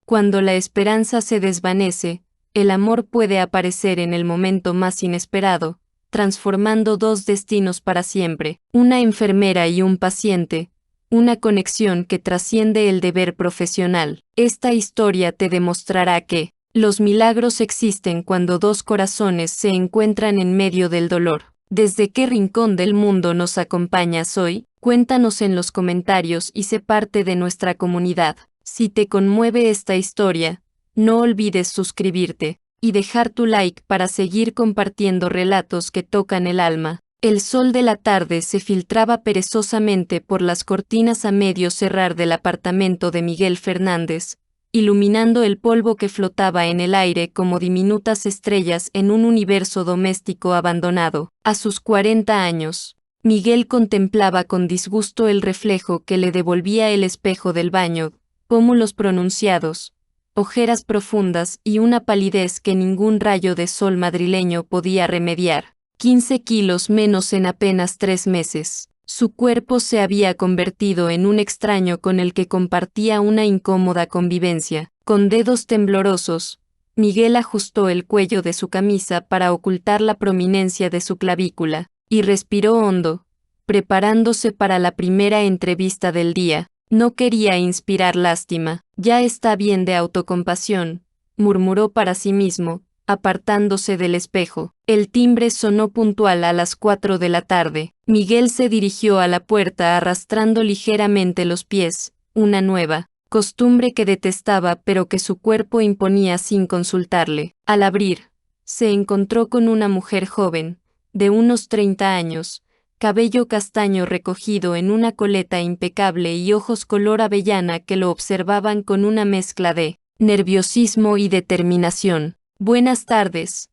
Cuando la esperanza se desvanece, el amor puede aparecer en el momento más inesperado, transformando dos destinos para siempre, una enfermera y un paciente, una conexión que trasciende el deber profesional. Esta historia te demostrará que los milagros existen cuando dos corazones se encuentran en medio del dolor. ¿Desde qué rincón del mundo nos acompañas hoy? Cuéntanos en los comentarios y sé parte de nuestra comunidad. Si te conmueve esta historia, no olvides suscribirte y dejar tu like para seguir compartiendo relatos que tocan el alma. El sol de la tarde se filtraba perezosamente por las cortinas a medio cerrar del apartamento de Miguel Fernández, iluminando el polvo que flotaba en el aire como diminutas estrellas en un universo doméstico abandonado. A sus 40 años, Miguel contemplaba con disgusto el reflejo que le devolvía el espejo del baño, pómulos pronunciados, ojeras profundas y una palidez que ningún rayo de sol madrileño podía remediar. 15 kilos menos en apenas 3 meses. Su cuerpo se había convertido en un extraño con el que compartía una incómoda convivencia. Con dedos temblorosos, Miguel ajustó el cuello de su camisa para ocultar la prominencia de su clavícula, y respiró hondo, preparándose para la primera entrevista del día. No quería inspirar lástima. Ya está bien de autocompasión, murmuró para sí mismo, apartándose del espejo. El timbre sonó puntual a las 4 de la tarde. Miguel se dirigió a la puerta arrastrando ligeramente los pies, una nueva costumbre que detestaba pero que su cuerpo imponía sin consultarle. Al abrir, se encontró con una mujer joven, de unos 30 años, cabello castaño recogido en una coleta impecable y ojos color avellana que lo observaban con una mezcla de nerviosismo y determinación. «Buenas tardes»,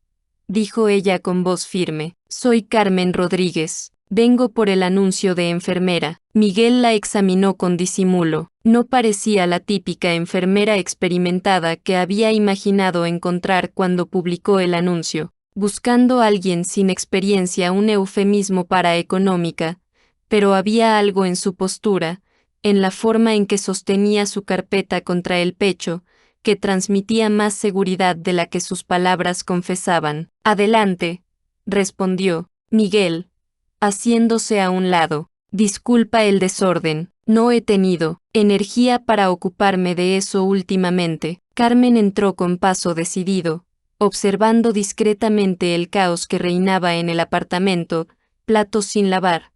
dijo ella con voz firme. «Soy Carmen Rodríguez. Vengo por el anuncio de enfermera». Miguel la examinó con disimulo. No parecía la típica enfermera experimentada que había imaginado encontrar cuando publicó el anuncio. Buscando a alguien sin experiencia, un eufemismo para económica, pero había algo en su postura, en la forma en que sostenía su carpeta contra el pecho, que transmitía más seguridad de la que sus palabras confesaban. «Adelante», respondió Miguel, haciéndose a un lado. «Disculpa el desorden, no he tenido energía para ocuparme de eso últimamente». Carmen entró con paso decidido, observando discretamente el caos que reinaba en el apartamento: platos sin lavar,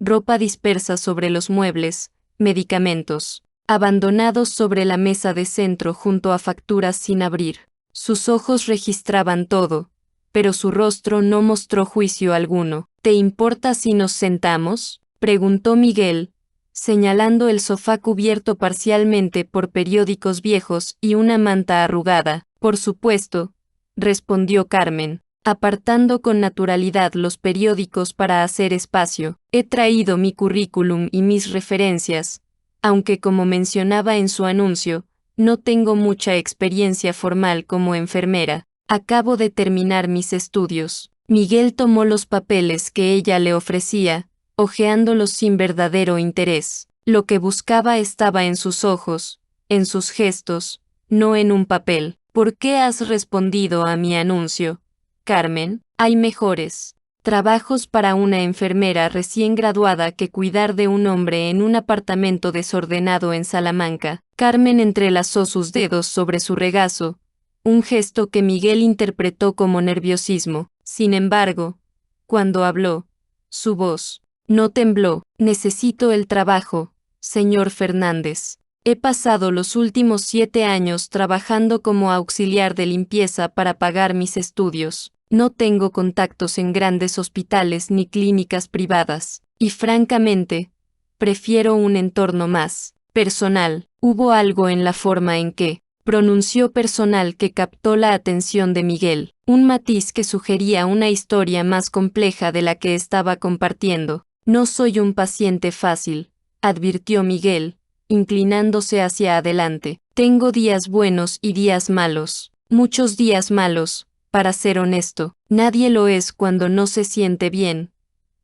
ropa dispersa sobre los muebles, medicamentos abandonados sobre la mesa de centro junto a facturas sin abrir. Sus ojos registraban todo, pero su rostro no mostró juicio alguno. «¿Te importa si nos sentamos?», preguntó Miguel, señalando el sofá cubierto parcialmente por periódicos viejos y una manta arrugada. «Por supuesto», respondió Carmen, apartando con naturalidad los periódicos para hacer espacio. «He traído mi currículum y mis referencias, aunque como mencionaba en su anuncio, no tengo mucha experiencia formal como enfermera. Acabo de terminar mis estudios». Miguel tomó los papeles que ella le ofrecía, hojeándolos sin verdadero interés. Lo que buscaba estaba en sus ojos, en sus gestos, no en un papel. «¿Por qué has respondido a mi anuncio, Carmen? Hay mejores trabajos para una enfermera recién graduada que cuidar de un hombre en un apartamento desordenado en Salamanca». Carmen entrelazó sus dedos sobre su regazo, un gesto que Miguel interpretó como nerviosismo. Sin embargo, cuando habló, su voz no tembló. «Necesito el trabajo, señor Fernández. He pasado los últimos 7 años trabajando como auxiliar de limpieza para pagar mis estudios. No tengo contactos en grandes hospitales ni clínicas privadas, y francamente, prefiero un entorno más personal». Hubo algo en la forma en que pronunció personal que captó la atención de Miguel, un matiz que sugería una historia más compleja de la que estaba compartiendo. «No soy un paciente fácil», advirtió Miguel, inclinándose hacia adelante. «Tengo días buenos y días malos, muchos días malos, para ser honesto». «Nadie lo es cuando no se siente bien»,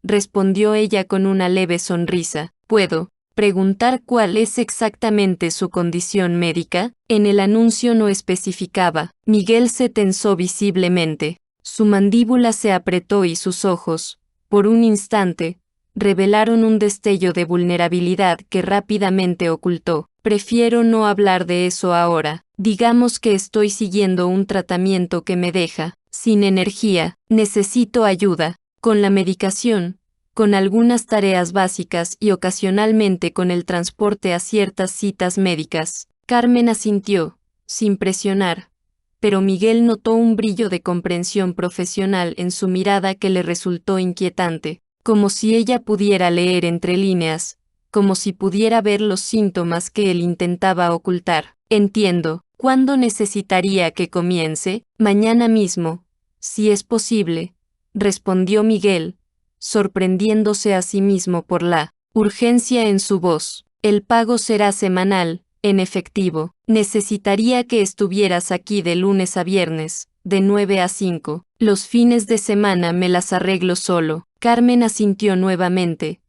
respondió ella con una leve sonrisa. «Puedo preguntar cuál es exactamente su condición médica. En el anuncio no especificaba. Miguel se tensó visiblemente. Su mandíbula se apretó y sus ojos, por un instante, revelaron un destello de vulnerabilidad que rápidamente ocultó. Prefiero no hablar de eso ahora. Digamos que estoy siguiendo un tratamiento que me deja sin energía. Necesito ayuda con la medicación, con algunas tareas básicas y ocasionalmente con el transporte a ciertas citas médicas. Carmen asintió, sin presionar, pero Miguel notó un brillo de comprensión profesional en su mirada que le resultó inquietante, como si ella pudiera leer entre líneas, como si pudiera ver los síntomas que él intentaba ocultar. Entiendo. ¿Cuándo necesitaría que comience? Mañana mismo, si es posible, respondió Miguel, sorprendiéndose a sí mismo por la urgencia en su voz. El pago será semanal, en efectivo. Necesitaría que estuvieras aquí de lunes a viernes, de 9 a 5. Los fines de semana me las arreglo solo. Carmen asintió nuevamente,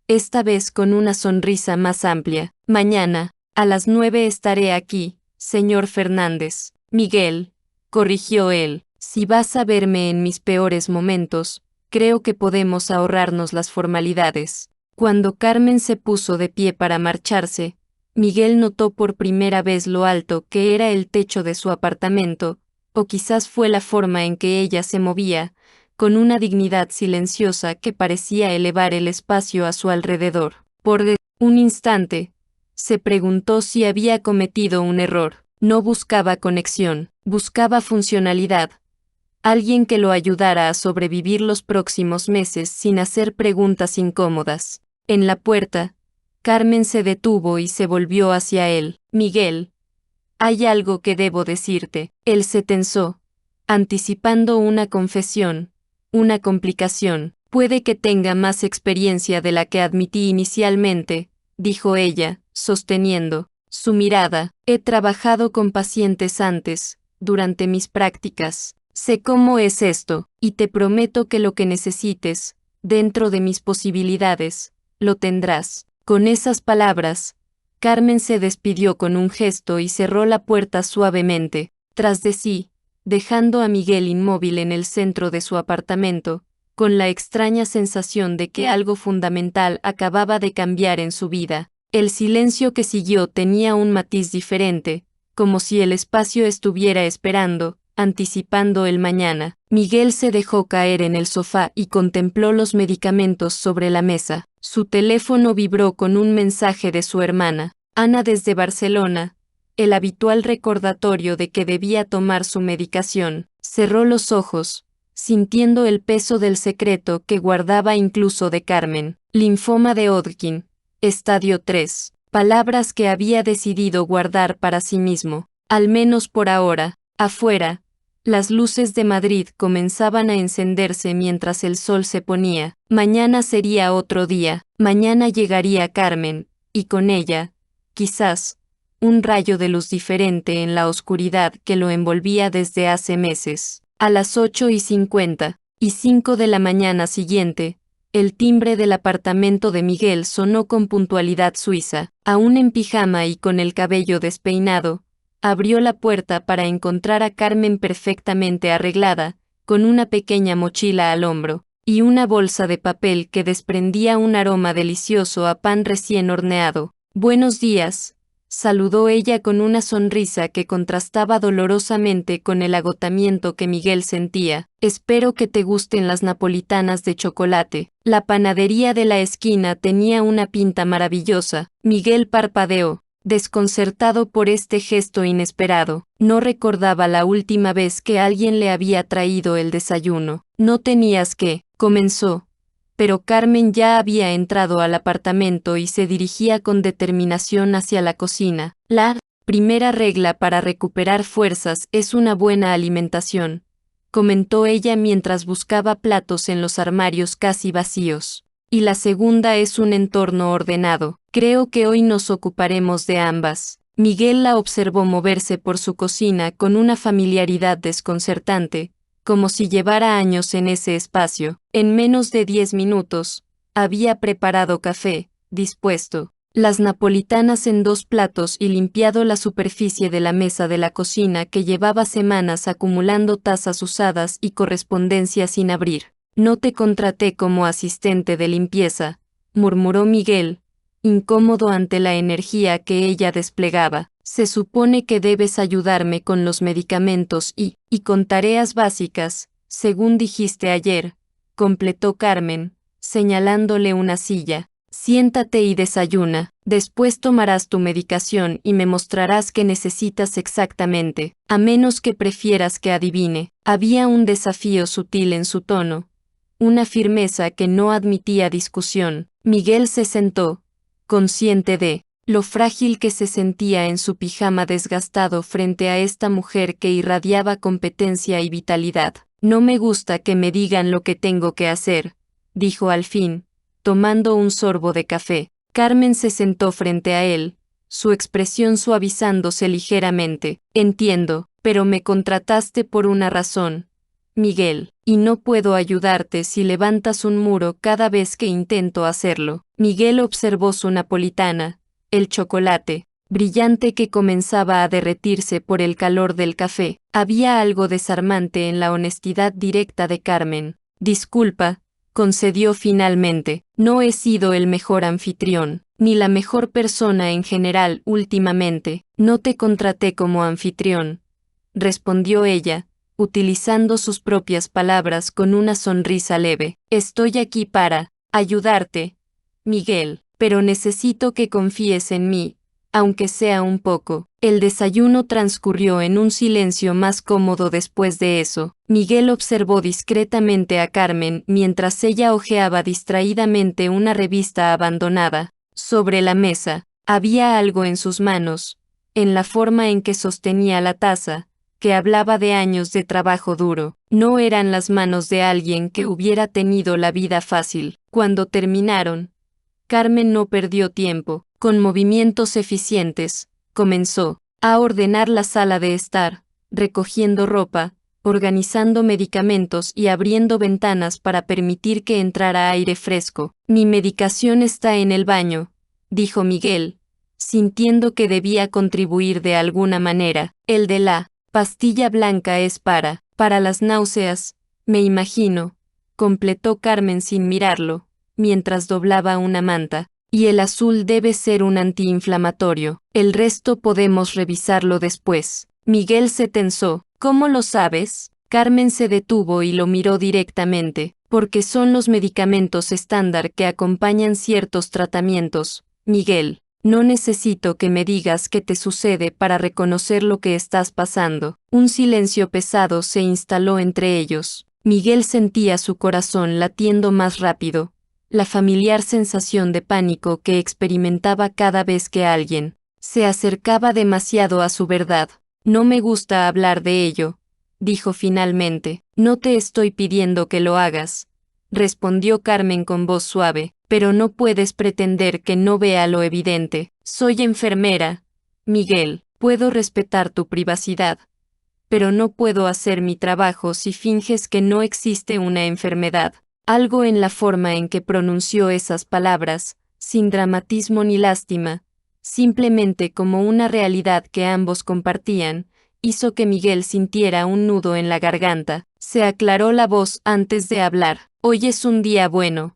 esta vez con una sonrisa más amplia. Mañana, a las 9 estaré aquí, señor Fernández. Miguel, corrigió él, si vas a verme en mis peores momentos, creo que podemos ahorrarnos las formalidades. Cuando Carmen se puso de pie para marcharse, Miguel notó por primera vez lo alto que era el techo de su apartamento, o quizás fue la forma en que ella se movía, con una dignidad silenciosa que parecía elevar el espacio a su alrededor. Por un instante, se preguntó si había cometido un error. No buscaba conexión, buscaba funcionalidad. Alguien que lo ayudara a sobrevivir los próximos meses sin hacer preguntas incómodas. En la puerta, Carmen se detuvo y se volvió hacia él. Miguel, hay algo que debo decirte. Él se tensó, anticipando una confesión, una complicación. Puede que tenga más experiencia de la que admití inicialmente, dijo ella, sosteniendo su mirada. He trabajado con pacientes antes, durante mis prácticas. Sé cómo es esto, y te prometo que lo que necesites, dentro de mis posibilidades, lo tendrás. Con esas palabras, Carmen se despidió con un gesto y cerró la puerta suavemente, tras de sí, dejando a Miguel inmóvil en el centro de su apartamento, con la extraña sensación de que algo fundamental acababa de cambiar en su vida. El silencio que siguió tenía un matiz diferente, como si el espacio estuviera esperando, anticipando el mañana. Miguel se dejó caer en el sofá y contempló los medicamentos sobre la mesa. Su teléfono vibró con un mensaje de su hermana, Ana desde Barcelona, el habitual recordatorio de que debía tomar su medicación. Cerró los ojos, sintiendo el peso del secreto que guardaba incluso de Carmen. Linfoma de Hodgkin, estadio 3. Palabras que había decidido guardar para sí mismo, al menos por ahora. Afuera, las luces de Madrid comenzaban a encenderse mientras el sol se ponía. Mañana sería otro día. Mañana llegaría Carmen, y con ella, quizás, un rayo de luz diferente en la oscuridad que lo envolvía desde hace meses. A las 8:55 de la mañana siguiente, el timbre del apartamento de Miguel sonó con puntualidad suiza. Aún en pijama y con el cabello despeinado, abrió la puerta para encontrar a Carmen perfectamente arreglada, con una pequeña mochila al hombro, y una bolsa de papel que desprendía un aroma delicioso a pan recién horneado. Buenos días, saludó ella con una sonrisa que contrastaba dolorosamente con el agotamiento que Miguel sentía. Espero que te gusten las napolitanas de chocolate. La panadería de la esquina tenía una pinta maravillosa. Miguel parpadeó, desconcertado por este gesto inesperado. No recordaba la última vez que alguien le había traído el desayuno. No tenías que, comenzó, pero Carmen ya había entrado al apartamento y se dirigía con determinación hacia la cocina. La primera regla para recuperar fuerzas es una buena alimentación, comentó ella mientras buscaba platos en los armarios casi vacíos. Y la segunda es un entorno ordenado. Creo que hoy nos ocuparemos de ambas. Miguel la observó moverse por su cocina con una familiaridad desconcertante, como si llevara años en ese espacio. En menos de 10 minutos, había preparado café, dispuesto, las napolitanas en 2 platos y limpiado la superficie de la mesa de la cocina que llevaba semanas acumulando tazas usadas y correspondencia sin abrir. No te contraté como asistente de limpieza, murmuró Miguel, incómodo ante la energía que ella desplegaba. Se supone que debes ayudarme con los medicamentos y con tareas básicas, según dijiste ayer, completó Carmen, señalándole una silla. Siéntate y desayuna, después tomarás tu medicación y me mostrarás qué necesitas exactamente, a menos que prefieras que adivine. Había un desafío sutil en su tono, una firmeza que no admitía discusión. Miguel se sentó, consciente de lo frágil que se sentía en su pijama desgastado frente a esta mujer que irradiaba competencia y vitalidad. No me gusta que me digan lo que tengo que hacer, dijo al fin, tomando un sorbo de café. Carmen se sentó frente a él, su expresión suavizándose ligeramente. Entiendo, pero me contrataste por una razón, Miguel, y no puedo ayudarte si levantas un muro cada vez que intento hacerlo. Miguel observó su napolitana, el chocolate, brillante que comenzaba a derretirse por el calor del café. Había algo desarmante en la honestidad directa de Carmen. Disculpa, concedió finalmente, no he sido el mejor anfitrión, ni la mejor persona en general últimamente. No te contraté como anfitrión, respondió ella, utilizando sus propias palabras con una sonrisa leve. Estoy aquí para ayudarte, Miguel, pero necesito que confíes en mí, aunque sea un poco. El desayuno transcurrió en un silencio más cómodo después de eso. Miguel observó discretamente a Carmen mientras ella hojeaba distraídamente una revista abandonada. Sobre la mesa, había algo en sus manos, en la forma en que sostenía la taza, que hablaba de años de trabajo duro. No eran las manos de alguien que hubiera tenido la vida fácil. Cuando terminaron, Carmen no perdió tiempo. Con movimientos eficientes, comenzó a ordenar la sala de estar, recogiendo ropa, organizando medicamentos y abriendo ventanas para permitir que entrara aire fresco. Mi medicación está en el baño, dijo Miguel, sintiendo que debía contribuir de alguna manera. El de la pastilla blanca es para las náuseas, me imagino, completó Carmen sin mirarlo, mientras doblaba una manta. Y el azul debe ser un antiinflamatorio. El resto podemos revisarlo después. Miguel se tensó. ¿Cómo lo sabes? Carmen se detuvo y lo miró directamente. Porque son los medicamentos estándar que acompañan ciertos tratamientos. Miguel, no necesito que me digas qué te sucede para reconocer lo que estás pasando. Un silencio pesado se instaló entre ellos. Miguel sentía su corazón latiendo más rápido. La familiar sensación de pánico que experimentaba cada vez que alguien se acercaba demasiado a su verdad. No me gusta hablar de ello, dijo finalmente. No te estoy pidiendo que lo hagas, respondió Carmen con voz suave, pero no puedes pretender que no vea lo evidente. Soy enfermera, Miguel, puedo respetar tu privacidad, pero no puedo hacer mi trabajo si finges que no existe una enfermedad. Algo en la forma en que pronunció esas palabras, sin dramatismo ni lástima, simplemente como una realidad que ambos compartían, hizo que Miguel sintiera un nudo en la garganta. Se aclaró la voz antes de hablar. Hoy es un día bueno,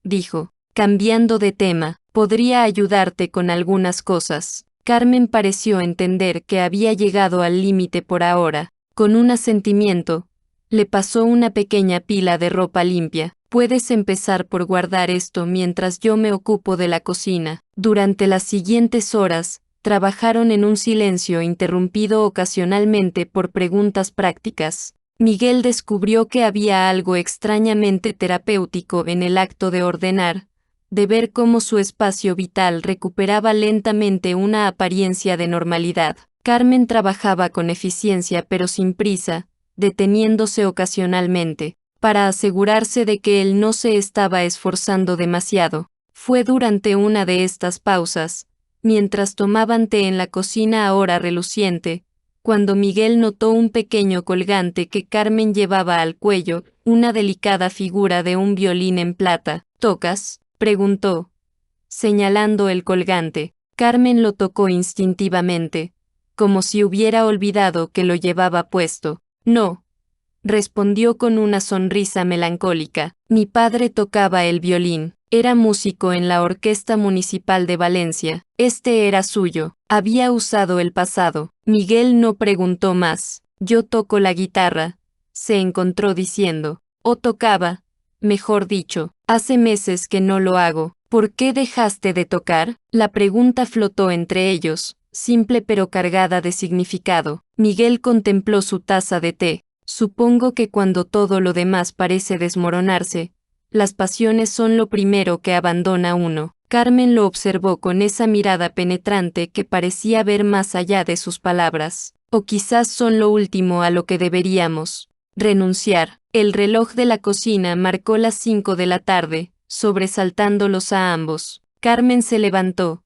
dijo, cambiando de tema. Podría ayudarte con algunas cosas. Carmen pareció entender que había llegado al límite por ahora. Con un asentimiento, le pasó una pequeña pila de ropa limpia. Puedes empezar por guardar esto mientras yo me ocupo de la cocina. Durante las siguientes horas, trabajaron en un silencio interrumpido ocasionalmente por preguntas prácticas. Miguel descubrió que había algo extrañamente terapéutico en el acto de ordenar, de ver cómo su espacio vital recuperaba lentamente una apariencia de normalidad. Carmen trabajaba con eficiencia pero sin prisa, deteniéndose ocasionalmente, para asegurarse de que él no se estaba esforzando demasiado. Fue durante una de estas pausas, mientras tomaban té en la cocina ahora reluciente, cuando Miguel notó un pequeño colgante que Carmen llevaba al cuello, una delicada figura de un violín en plata. ¿Tocas?, preguntó. señalando el colgante. Carmen lo tocó instintivamente, como si hubiera olvidado que lo llevaba puesto. No, respondió con una sonrisa melancólica. Mi padre tocaba el violín. Era músico en la Orquesta Municipal de Valencia. Este era suyo. Había usado el pasado. Miguel no preguntó más. Yo toco la guitarra, se encontró diciendo. O tocaba, mejor dicho. Hace meses que no lo hago. ¿Por qué dejaste de tocar? La pregunta flotó entre ellos, simple pero cargada de significado. Miguel contempló su taza de té. Supongo que cuando todo lo demás parece desmoronarse, las pasiones son lo primero que abandona uno. Carmen lo observó con esa mirada penetrante que parecía ver más allá de sus palabras. O quizás son lo último a lo que deberíamos renunciar. El reloj de la cocina marcó las 5 de la tarde, sobresaltándolos a ambos. Carmen se levantó,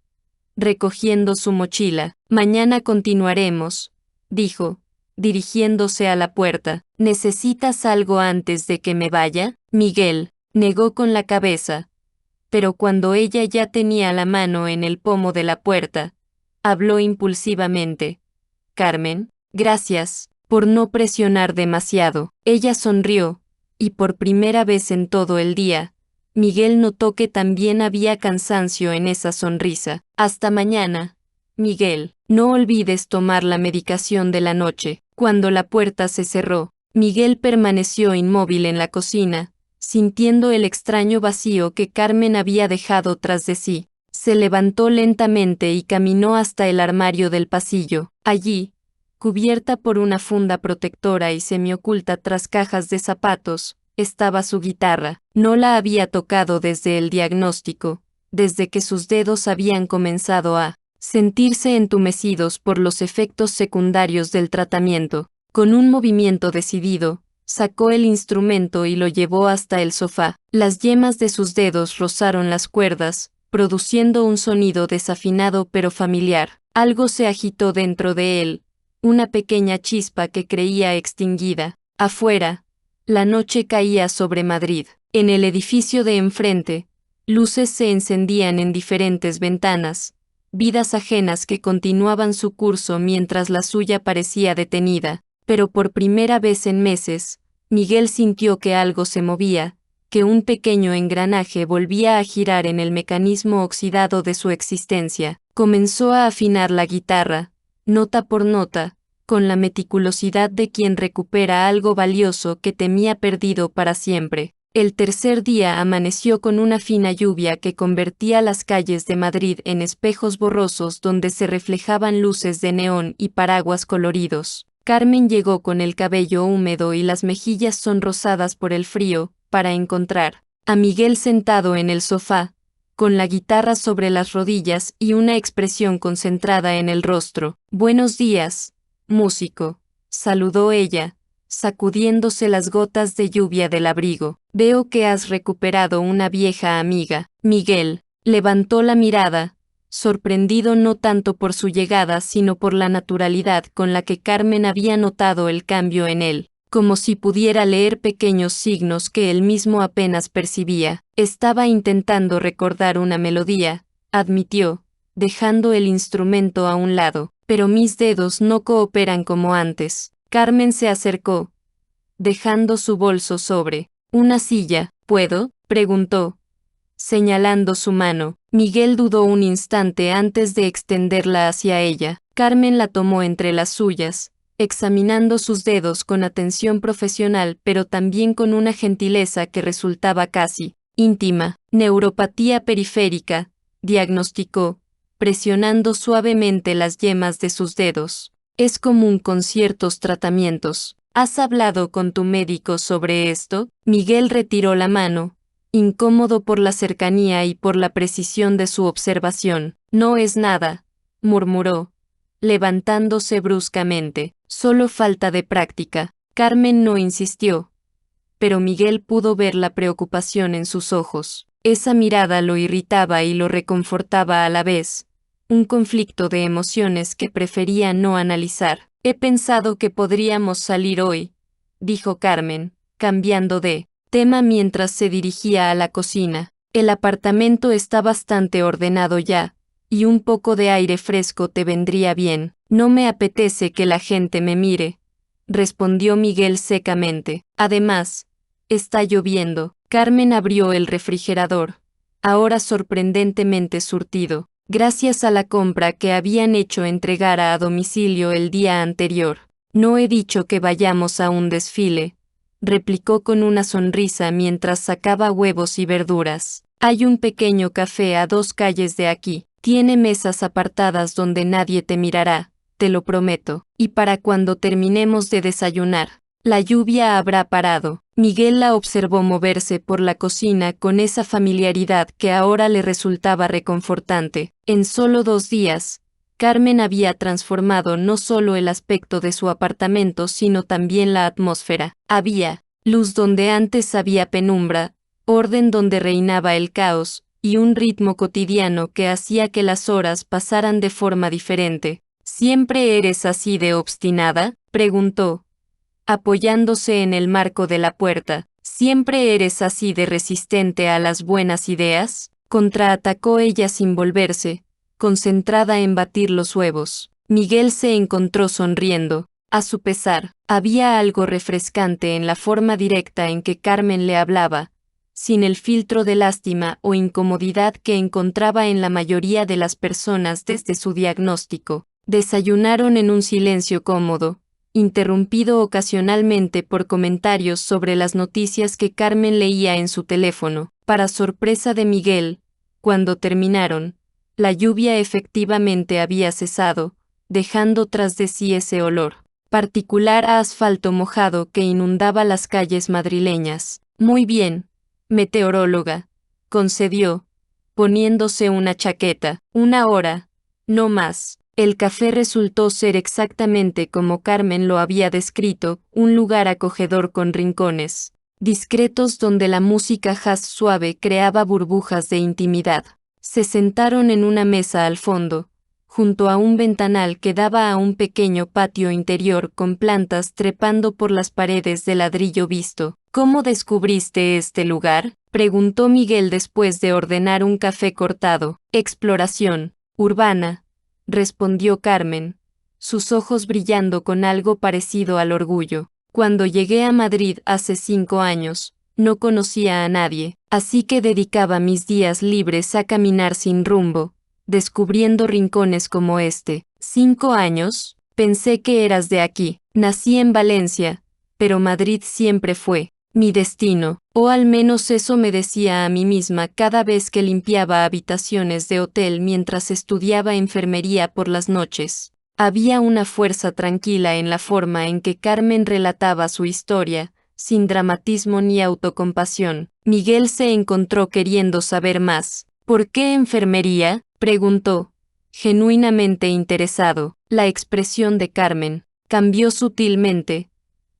recogiendo su mochila. Mañana continuaremos, dijo, dirigiéndose a la puerta. ¿Necesitas algo antes de que me vaya? Miguel negó con la cabeza, pero cuando ella ya tenía la mano en el pomo de la puerta, habló impulsivamente. Carmen, gracias por no presionar demasiado. Ella sonrió, y por primera vez en todo el día, Miguel notó que también había cansancio en esa sonrisa. Hasta mañana, Miguel. No olvides tomar la medicación de la noche. Cuando la puerta se cerró, Miguel permaneció inmóvil en la cocina, sintiendo el extraño vacío que Carmen había dejado tras de sí. Se levantó lentamente y caminó hasta el armario del pasillo. Allí, cubierta por una funda protectora y semioculta tras cajas de zapatos, estaba su guitarra. No la había tocado desde el diagnóstico, desde que sus dedos habían comenzado a sentirse entumecidos por los efectos secundarios del tratamiento. Con un movimiento decidido, sacó el instrumento y lo llevó hasta el sofá. Las yemas de sus dedos rozaron las cuerdas, produciendo un sonido desafinado pero familiar. Algo se agitó dentro de él, una pequeña chispa que creía extinguida. Afuera, la noche caía sobre Madrid. En el edificio de enfrente, luces se encendían en diferentes ventanas, vidas ajenas que continuaban su curso mientras la suya parecía detenida. Pero por primera vez en meses, Miguel sintió que algo se movía, que un pequeño engranaje volvía a girar en el mecanismo oxidado de su existencia. Comenzó a afinar la guitarra, nota por nota, con la meticulosidad de quien recupera algo valioso que temía perdido para siempre. El tercer día amaneció con una fina lluvia que convertía las calles de Madrid en espejos borrosos donde se reflejaban luces de neón y paraguas coloridos. Carmen llegó con el cabello húmedo y las mejillas sonrosadas por el frío, para encontrar a Miguel sentado en el sofá, con la guitarra sobre las rodillas y una expresión concentrada en el rostro. Buenos días, músico, saludó ella, sacudiéndose las gotas de lluvia del abrigo. Veo que has recuperado una vieja amiga. Miguel levantó la mirada, sorprendido no tanto por su llegada sino por la naturalidad con la que Carmen había notado el cambio en él, como si pudiera leer pequeños signos que él mismo apenas percibía. Estaba intentando recordar una melodía, admitió, dejando el instrumento a un lado, pero mis dedos no cooperan como antes. Carmen se acercó, dejando su bolso sobre una silla. ¿Puedo?, preguntó, señalando su mano. Miguel dudó un instante antes de extenderla hacia ella. Carmen la tomó entre las suyas, examinando sus dedos con atención profesional pero también con una gentileza que resultaba casi íntima. Neuropatía periférica, diagnosticó, presionando suavemente las yemas de sus dedos. Es común con ciertos tratamientos. ¿Has hablado con tu médico sobre esto? Miguel retiró la mano, incómodo por la cercanía y por la precisión de su observación. No es nada, murmuró, levantándose bruscamente. Solo falta de práctica. Carmen no insistió, pero Miguel pudo ver la preocupación en sus ojos. Esa mirada lo irritaba y lo reconfortaba a la vez, un conflicto de emociones que prefería no analizar. He pensado que podríamos salir hoy, dijo Carmen, cambiando de tema mientras se dirigía a la cocina. El apartamento está bastante ordenado ya, y un poco de aire fresco te vendría bien. No me apetece que la gente me mire, respondió Miguel secamente. Además, está lloviendo. Carmen abrió el refrigerador, ahora sorprendentemente surtido, gracias a la compra que habían hecho entregar a domicilio el día anterior. No he dicho que vayamos a un desfile, replicó con una sonrisa mientras sacaba huevos y verduras. Hay un pequeño café a 2 calles de aquí. Tiene mesas apartadas donde nadie te mirará, te lo prometo. Y para cuando terminemos de desayunar, la lluvia habrá parado. Miguel la observó moverse por la cocina con esa familiaridad que ahora le resultaba reconfortante. En solo 2 días, Carmen había transformado no solo el aspecto de su apartamento sino también la atmósfera. Había luz donde antes había penumbra, orden donde reinaba el caos, y un ritmo cotidiano que hacía que las horas pasaran de forma diferente. ¿Siempre eres así de obstinada?, preguntó, apoyándose en el marco de la puerta. ¿Siempre eres así de resistente a las buenas ideas?, contraatacó ella sin volverse, concentrada en batir los huevos. Miguel se encontró sonriendo. A su pesar, había algo refrescante en la forma directa en que Carmen le hablaba, sin el filtro de lástima o incomodidad que encontraba en la mayoría de las personas desde su diagnóstico. Desayunaron en un silencio cómodo, interrumpido ocasionalmente por comentarios sobre las noticias que Carmen leía en su teléfono. Para sorpresa de Miguel, cuando terminaron, la lluvia efectivamente había cesado, dejando tras de sí ese olor particular a asfalto mojado que inundaba las calles madrileñas. Muy bien, meteoróloga, concedió, poniéndose una chaqueta. 1 hora, no más. El café resultó ser exactamente como Carmen lo había descrito, un lugar acogedor con rincones discretos donde la música jazz suave creaba burbujas de intimidad. Se sentaron en una mesa al fondo, junto a un ventanal que daba a un pequeño patio interior con plantas trepando por las paredes de ladrillo visto. ¿Cómo descubriste este lugar?, preguntó Miguel después de ordenar un café cortado. Exploración urbana, respondió Carmen, sus ojos brillando con algo parecido al orgullo. Cuando llegué a Madrid hace 5 años, no conocía a nadie, así que dedicaba mis días libres a caminar sin rumbo, descubriendo rincones como este. 5 años, pensé que eras de aquí. Nací en Valencia, pero Madrid siempre fue mi destino, o al menos eso me decía a mí misma cada vez que limpiaba habitaciones de hotel mientras estudiaba enfermería por las noches. Había una fuerza tranquila en la forma en que Carmen relataba su historia, sin dramatismo ni autocompasión. Miguel se encontró queriendo saber más. ¿Por qué enfermería?, preguntó, genuinamente interesado. La expresión de Carmen cambió sutilmente,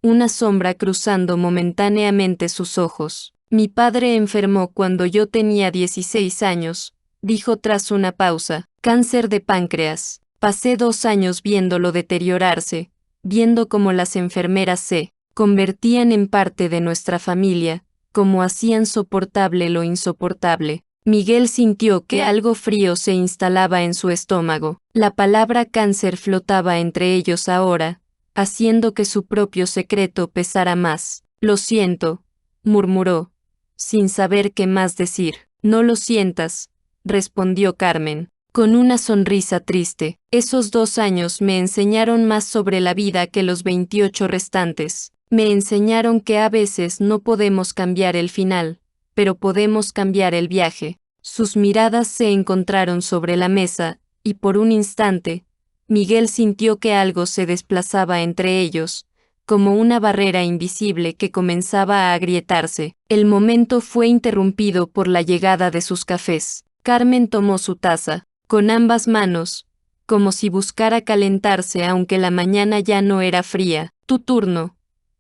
una sombra cruzando momentáneamente sus ojos. Mi padre enfermó cuando yo tenía 16 años, dijo tras una pausa. Cáncer de páncreas. Pasé 2 años viéndolo deteriorarse, viendo cómo las enfermeras se convertían en parte de nuestra familia, cómo hacían soportable lo insoportable. Miguel sintió que algo frío se instalaba en su estómago. La palabra cáncer flotaba entre ellos ahora, haciendo que su propio secreto pesara más. Lo siento, murmuró, sin saber qué más decir. No lo sientas, respondió Carmen, con una sonrisa triste. Esos 2 años me enseñaron más sobre la vida que los 28 restantes. Me enseñaron que a veces no podemos cambiar el final, pero podemos cambiar el viaje. Sus miradas se encontraron sobre la mesa, y por un instante, Miguel sintió que algo se desplazaba entre ellos, como una barrera invisible que comenzaba a agrietarse. El momento fue interrumpido por la llegada de sus cafés. Carmen tomó su taza, con ambas manos, como si buscara calentarse aunque la mañana ya no era fría. Tu turno,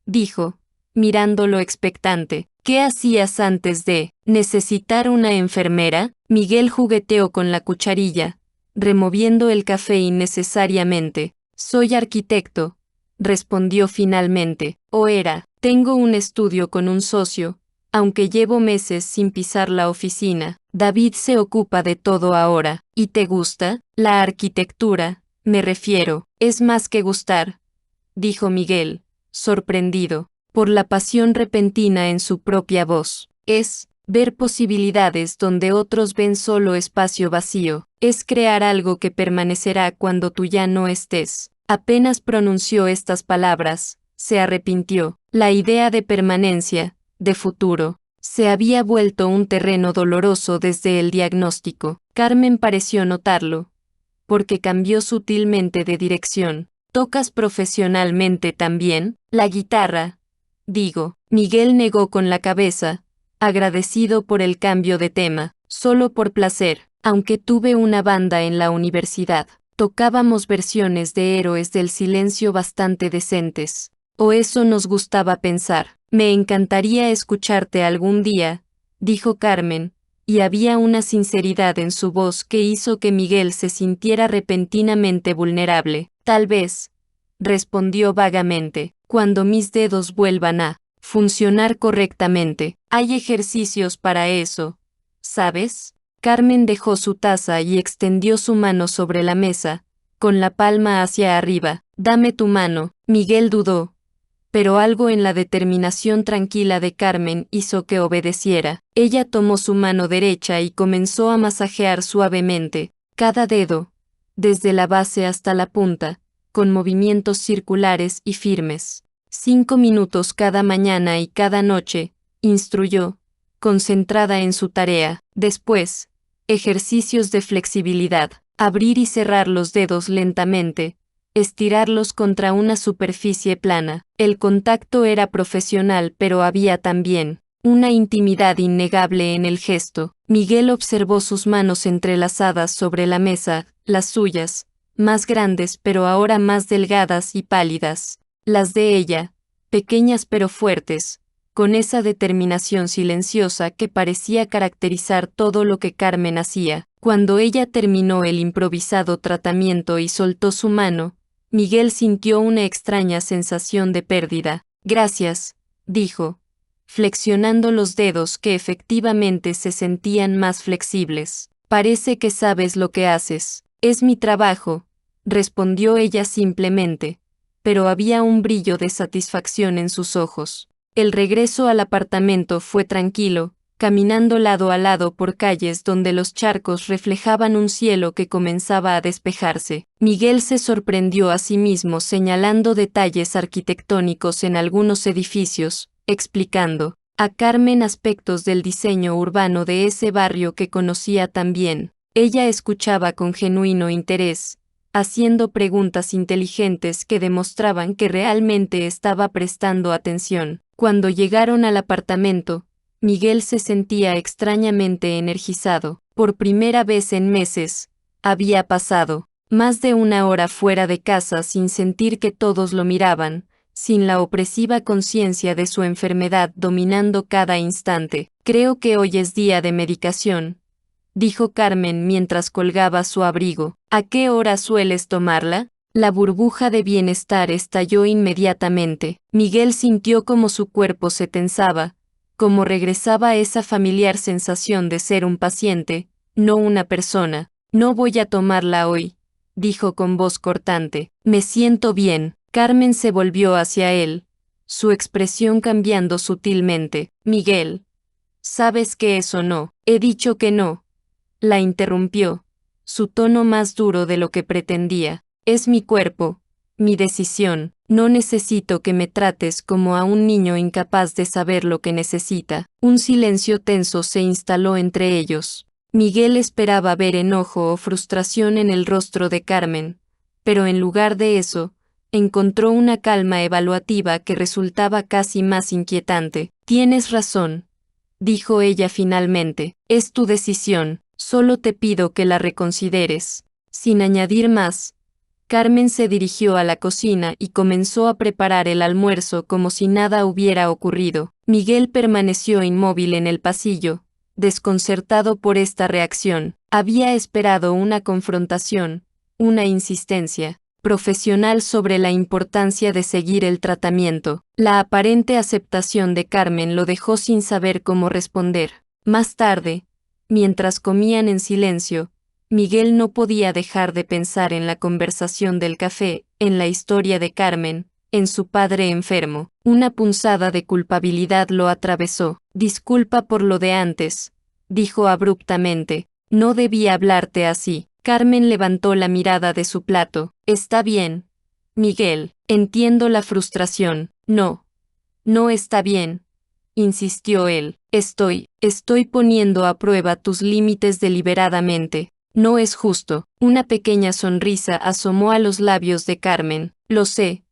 dijo, mirándolo expectante. ¿Qué hacías antes de necesitar una enfermera? Miguel jugueteó con la cucharilla, removiendo el café innecesariamente. Soy arquitecto, respondió finalmente. O era. Tengo un estudio con un socio, aunque llevo meses sin pisar la oficina. David se ocupa de todo ahora. ¿Y te gusta? La arquitectura, me refiero, es más que gustar, dijo Miguel, sorprendido por la pasión repentina en su propia voz. Es ver posibilidades donde otros ven solo espacio vacío. Es crear algo que permanecerá cuando tú ya no estés. Apenas pronunció estas palabras, se arrepintió. La idea de permanencia, de futuro, se había vuelto un terreno doloroso desde el diagnóstico. Carmen pareció notarlo, porque cambió sutilmente de dirección. ¿Tocas profesionalmente también? La guitarra. Digo, Miguel negó con la cabeza, agradecido por el cambio de tema, solo por placer, aunque tuve una banda en la universidad. Tocábamos versiones de Héroes del Silencio bastante decentes. O eso nos gustaba pensar. Me encantaría escucharte algún día, dijo Carmen, y había una sinceridad en su voz que hizo que Miguel se sintiera repentinamente vulnerable. Tal vez, respondió vagamente, cuando mis dedos vuelvan a funcionar correctamente. Hay ejercicios para eso, ¿sabes? Carmen dejó su taza y extendió su mano sobre la mesa, con la palma hacia arriba. Dame tu mano. Miguel dudó, pero algo en la determinación tranquila de Carmen hizo que obedeciera. Ella tomó su mano derecha y comenzó a masajear suavemente cada dedo, desde la base hasta la punta, con movimientos circulares y firmes. 5 minutos cada mañana y cada noche, instruyó, concentrada en su tarea. Después, ejercicios de flexibilidad, abrir y cerrar los dedos lentamente, estirarlos contra una superficie plana. El contacto era profesional, pero había también una intimidad innegable en el gesto. Miguel observó sus manos entrelazadas sobre la mesa, las suyas, más grandes pero ahora más delgadas y pálidas, las de ella, pequeñas pero fuertes, con esa determinación silenciosa que parecía caracterizar todo lo que Carmen hacía. Cuando ella terminó el improvisado tratamiento y soltó su mano, Miguel sintió una extraña sensación de pérdida. Gracias, dijo, flexionando los dedos que efectivamente se sentían más flexibles. Parece que sabes lo que haces. Es mi trabajo, respondió ella simplemente, pero había un brillo de satisfacción en sus ojos. El regreso al apartamento fue tranquilo, caminando lado a lado por calles donde los charcos reflejaban un cielo que comenzaba a despejarse. Miguel se sorprendió a sí mismo señalando detalles arquitectónicos en algunos edificios, explicando a Carmen aspectos del diseño urbano de ese barrio que conocía tan bien. Ella escuchaba con genuino interés, haciendo preguntas inteligentes que demostraban que realmente estaba prestando atención. Cuando llegaron al apartamento, Miguel se sentía extrañamente energizado. Por primera vez en meses, había pasado más de una hora fuera de casa sin sentir que todos lo miraban, sin la opresiva conciencia de su enfermedad dominando cada instante. Creo que hoy es día de medicación, dijo Carmen mientras colgaba su abrigo. ¿A qué hora sueles tomarla? La burbuja de bienestar estalló inmediatamente. Miguel sintió como su cuerpo se tensaba, como regresaba esa familiar sensación de ser un paciente, no una persona. No voy a tomarla hoy, dijo con voz cortante. Me siento bien. Carmen se volvió hacia él, su expresión cambiando sutilmente. Miguel, ¿sabes que eso no? He dicho que no. La interrumpió, su tono más duro de lo que pretendía. Es mi cuerpo, mi decisión. No necesito que me trates como a un niño incapaz de saber lo que necesita. Un silencio tenso se instaló entre ellos. Miguel esperaba ver enojo o frustración en el rostro de Carmen, pero en lugar de eso, encontró una calma evaluativa que resultaba casi más inquietante. Tienes razón, dijo ella finalmente. Es tu decisión, solo te pido que la reconsideres. Sin añadir más, Carmen se dirigió a la cocina y comenzó a preparar el almuerzo como si nada hubiera ocurrido. Miguel permaneció inmóvil en el pasillo, desconcertado por esta reacción. Había esperado una confrontación, una insistencia, profesional sobre la importancia de seguir el tratamiento. La aparente aceptación de Carmen lo dejó sin saber cómo responder. Más tarde, mientras comían en silencio, Miguel no podía dejar de pensar en la conversación del café, en la historia de Carmen, en su padre enfermo. Una punzada de culpabilidad lo atravesó. Disculpa por lo de antes, dijo abruptamente. No debía hablarte así. Carmen levantó la mirada de su plato. Está bien, Miguel, entiendo la frustración. No, no está bien, insistió él. Estoy poniendo a prueba tus límites deliberadamente. No es justo. Una pequeña sonrisa asomó a los labios de Carmen. Lo sé,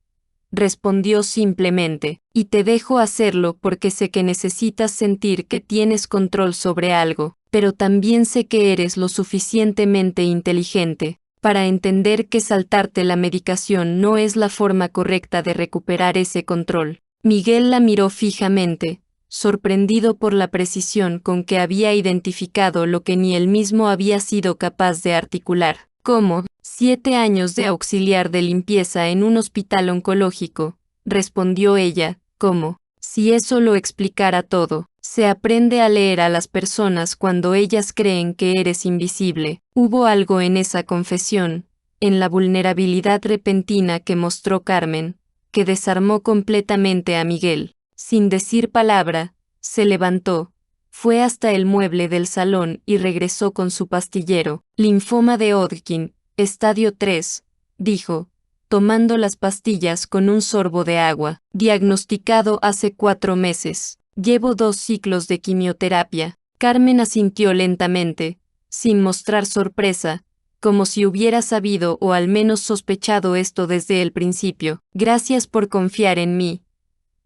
respondió simplemente, y te dejo hacerlo porque sé que necesitas sentir que tienes control sobre algo, pero también sé que eres lo suficientemente inteligente para entender que saltarte la medicación no es la forma correcta de recuperar ese control. Miguel la miró fijamente, sorprendido por la precisión con que había identificado lo que ni él mismo había sido capaz de articular. ¿Cómo? 7 años de auxiliar de limpieza en un hospital oncológico, respondió ella. ¿Cómo? Si eso lo explicara todo. Se aprende a leer a las personas cuando ellas creen que eres invisible. Hubo algo en esa confesión, en la vulnerabilidad repentina que mostró Carmen, que desarmó completamente a Miguel. Sin decir palabra, se levantó, fue hasta el mueble del salón y regresó con su pastillero. Linfoma de Hodgkin, estadio 3, dijo, tomando las pastillas con un sorbo de agua. Diagnosticado hace 4 meses. Llevo 2 ciclos de quimioterapia. Carmen asintió lentamente, sin mostrar sorpresa, como si hubiera sabido o al menos sospechado esto desde el principio. Gracias por confiar en mí,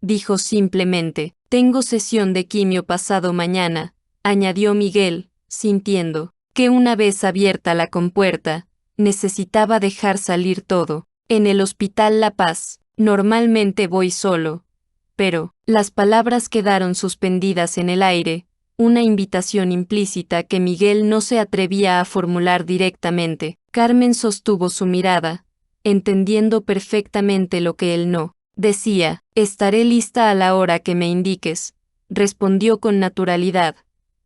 dijo simplemente. Tengo sesión de quimio pasado mañana, añadió Miguel, sintiendo que una vez abierta la compuerta, necesitaba dejar salir todo. En el Hospital La Paz, normalmente voy solo. Pero, las palabras quedaron suspendidas en el aire, una invitación implícita que Miguel no se atrevía a formular directamente. Carmen sostuvo su mirada, entendiendo perfectamente lo que él no decía. Estaré lista a la hora que me indiques, respondió con naturalidad,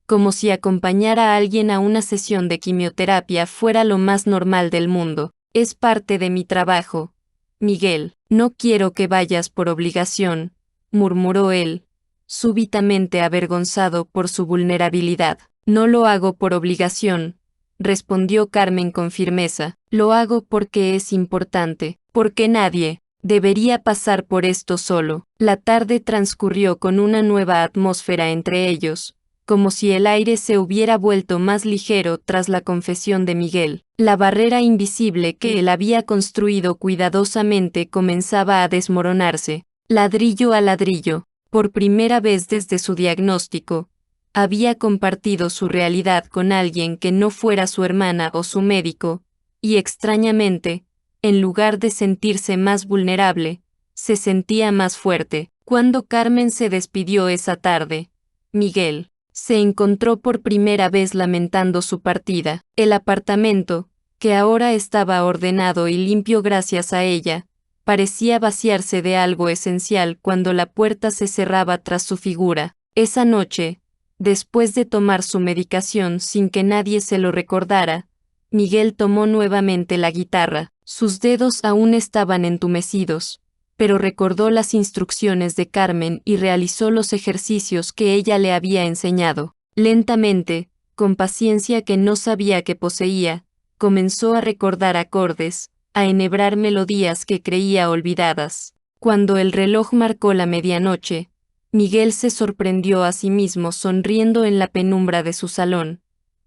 como si acompañar a alguien a una sesión de quimioterapia fuera lo más normal del mundo. Es parte de mi trabajo, Miguel. No quiero que vayas por obligación, murmuró él, súbitamente avergonzado por su vulnerabilidad. No lo hago por obligación, respondió Carmen con firmeza. Lo hago porque es importante, porque nadie debería pasar por esto solo. La tarde transcurrió con una nueva atmósfera entre ellos, como si el aire se hubiera vuelto más ligero tras la confesión de Miguel. La barrera invisible que él había construido cuidadosamente comenzaba a desmoronarse, ladrillo a ladrillo. Por primera vez desde su diagnóstico, había compartido su realidad con alguien que no fuera su hermana o su médico, y extrañamente, en lugar de sentirse más vulnerable, se sentía más fuerte. Cuando Carmen se despidió esa tarde, Miguel se encontró por primera vez lamentando su partida. El apartamento, que ahora estaba ordenado y limpio gracias a ella, parecía vaciarse de algo esencial cuando la puerta se cerraba tras su figura. Esa noche, después de tomar su medicación sin que nadie se lo recordara, Miguel tomó nuevamente la guitarra. Sus dedos aún estaban entumecidos, pero recordó las instrucciones de Carmen y realizó los ejercicios que ella le había enseñado. Lentamente, con paciencia que no sabía que poseía, comenzó a recordar acordes, a enhebrar melodías que creía olvidadas. Cuando el reloj marcó la medianoche, Miguel se sorprendió a sí mismo sonriendo en la penumbra de su salón,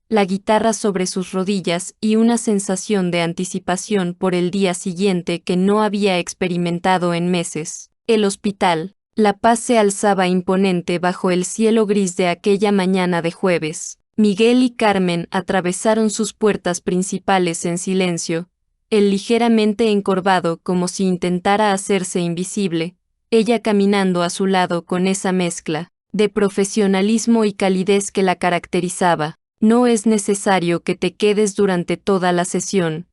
la guitarra sobre sus rodillas y una sensación de anticipación por el día siguiente que no había experimentado en meses. El hospital, La Paz se alzaba imponente bajo el cielo gris de aquella mañana de jueves. Miguel y Carmen atravesaron sus puertas principales en silencio, él ligeramente encorvado como si intentara hacerse invisible, ella caminando a su lado con esa mezcla de profesionalismo y calidez que la caracterizaba. No es necesario que te quedes durante toda la sesión,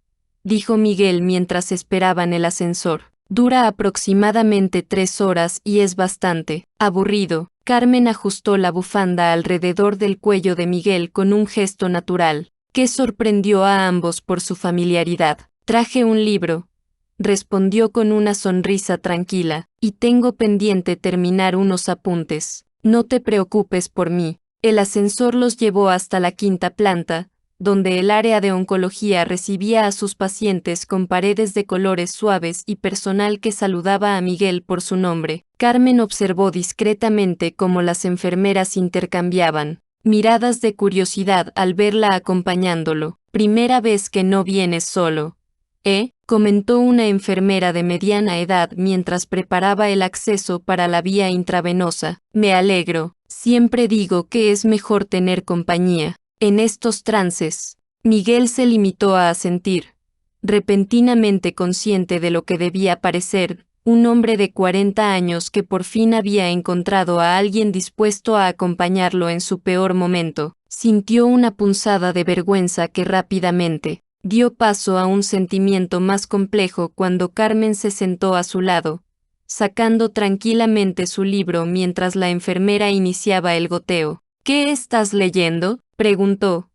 dijo Miguel mientras esperaban el ascensor. Dura aproximadamente 3 horas y es bastante aburrido. Carmen ajustó la bufanda alrededor del cuello de Miguel con un gesto natural, que sorprendió a ambos por su familiaridad. Traje un libro, respondió con una sonrisa tranquila, y tengo pendiente terminar unos apuntes. No te preocupes por mí. El ascensor los llevó hasta la 5ª planta, donde el área de oncología recibía a sus pacientes con paredes de colores suaves y personal que saludaba a Miguel por su nombre. Carmen observó discretamente cómo las enfermeras intercambiaban miradas de curiosidad al verla acompañándolo. Primera vez que no vienes solo, comentó una enfermera de mediana edad mientras preparaba el acceso para la vía intravenosa. Me alegro, siempre digo que es mejor tener compañía. En estos trances, Miguel se limitó a asentir, repentinamente consciente de lo que debía parecer un hombre de 40 años que por fin había encontrado a alguien dispuesto a acompañarlo en su peor momento. Sintió una punzada de vergüenza que rápidamente dio paso a un sentimiento más complejo cuando Carmen se sentó a su lado, sacando tranquilamente su libro mientras la enfermera iniciaba el goteo. ¿Qué estás leyendo?, preguntó,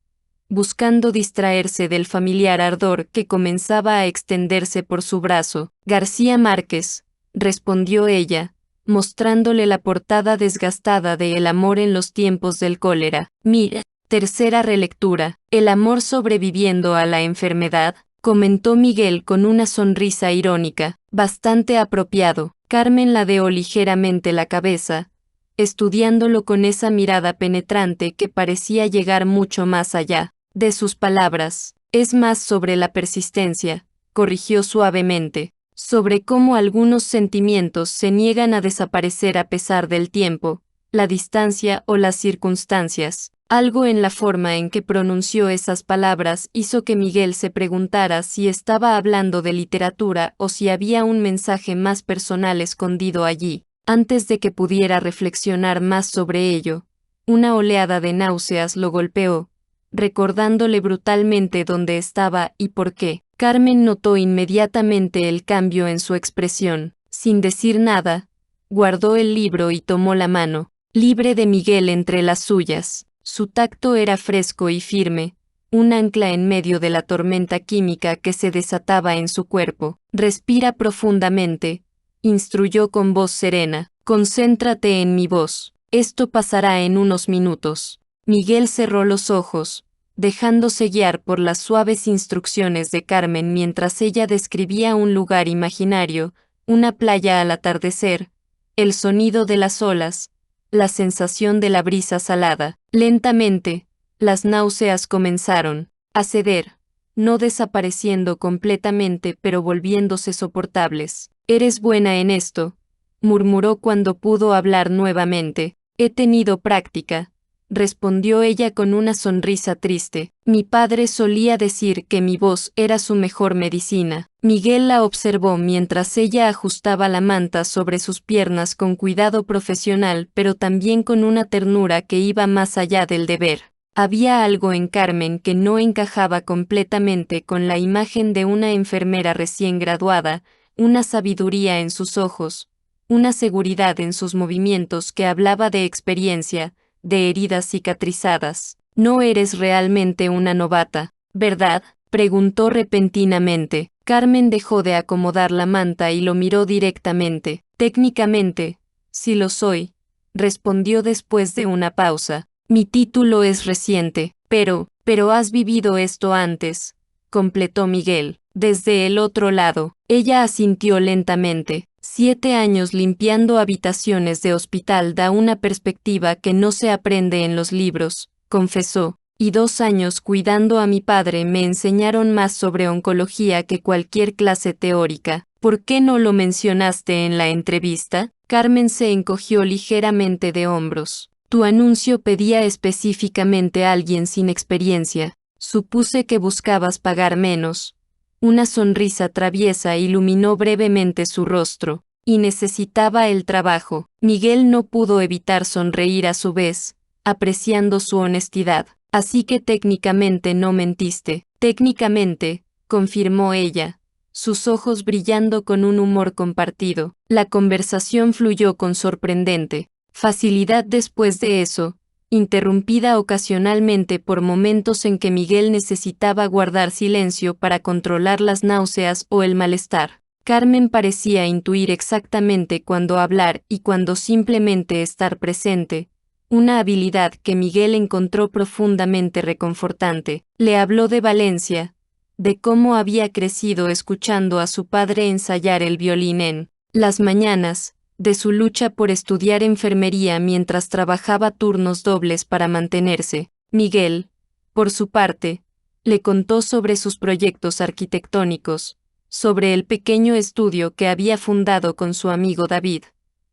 buscando distraerse del familiar ardor que comenzaba a extenderse por su brazo. García Márquez, respondió ella, mostrándole la portada desgastada de El amor en los tiempos del cólera. Mira, tercera relectura, El amor sobreviviendo a la enfermedad, comentó Miguel con una sonrisa irónica. Bastante apropiado. Carmen ladeó ligeramente la cabeza, estudiándolo con esa mirada penetrante que parecía llegar mucho más allá de sus palabras. Es más sobre la persistencia, corrigió suavemente, sobre cómo algunos sentimientos se niegan a desaparecer a pesar del tiempo, la distancia o las circunstancias. Algo en la forma en que pronunció esas palabras hizo que Miguel se preguntara si estaba hablando de literatura o si había un mensaje más personal escondido allí. Antes de que pudiera reflexionar más sobre ello, una oleada de náuseas lo golpeó, recordándole brutalmente dónde estaba y por qué. Carmen notó inmediatamente el cambio en su expresión. Sin decir nada, guardó el libro y tomó la mano libre de Miguel entre las suyas. Su tacto era fresco y firme, un ancla en medio de la tormenta química que se desataba en su cuerpo. Respira profundamente, instruyó con voz serena. Concéntrate en mi voz. Esto pasará en unos minutos. Miguel cerró los ojos, dejándose guiar por las suaves instrucciones de Carmen mientras ella describía un lugar imaginario, una playa al atardecer, el sonido de las olas, la sensación de la brisa salada. Lentamente, las náuseas comenzaron a ceder, no desapareciendo completamente pero volviéndose soportables. Eres buena en esto, murmuró cuando pudo hablar nuevamente. He tenido práctica, respondió ella con una sonrisa triste. Mi padre solía decir que mi voz era su mejor medicina. Miguel la observó mientras ella ajustaba la manta sobre sus piernas con cuidado profesional pero también con una ternura que iba más allá del deber. Había algo en Carmen que no encajaba completamente con la imagen de una enfermera recién graduada, una sabiduría en sus ojos, una seguridad en sus movimientos que hablaba de experiencia, de heridas cicatrizadas. No eres realmente una novata, ¿verdad?, preguntó repentinamente. Carmen dejó de acomodar la manta y lo miró directamente. Técnicamente, sí lo soy, respondió después de una pausa. Mi título es reciente, pero has vivido esto antes, completó Miguel. Desde el otro lado, ella asintió lentamente. 7 años limpiando habitaciones de hospital da una perspectiva que no se aprende en los libros, confesó, y 2 años cuidando a mi padre me enseñaron más sobre oncología que cualquier clase teórica. ¿Por qué no lo mencionaste en la entrevista? Carmen se encogió ligeramente de hombros. Tu anuncio pedía específicamente a alguien sin experiencia. Supuse que buscabas pagar menos. Una sonrisa traviesa iluminó brevemente su rostro, y necesitaba el trabajo. Miguel no pudo evitar sonreír a su vez, apreciando su honestidad. Así que técnicamente no mentiste. Técnicamente, confirmó ella, sus ojos brillando con un humor compartido. La conversación fluyó con sorprendente facilidad después de eso, interrumpida ocasionalmente por momentos en que Miguel necesitaba guardar silencio para controlar las náuseas o el malestar. Carmen parecía intuir exactamente cuándo hablar y cuándo simplemente estar presente, una habilidad que Miguel encontró profundamente reconfortante. Le habló de Valencia, de cómo había crecido escuchando a su padre ensayar el violín en las mañanas, de su lucha por estudiar enfermería mientras trabajaba turnos dobles para mantenerse. Miguel, por su parte, le contó sobre sus proyectos arquitectónicos, sobre el pequeño estudio que había fundado con su amigo David,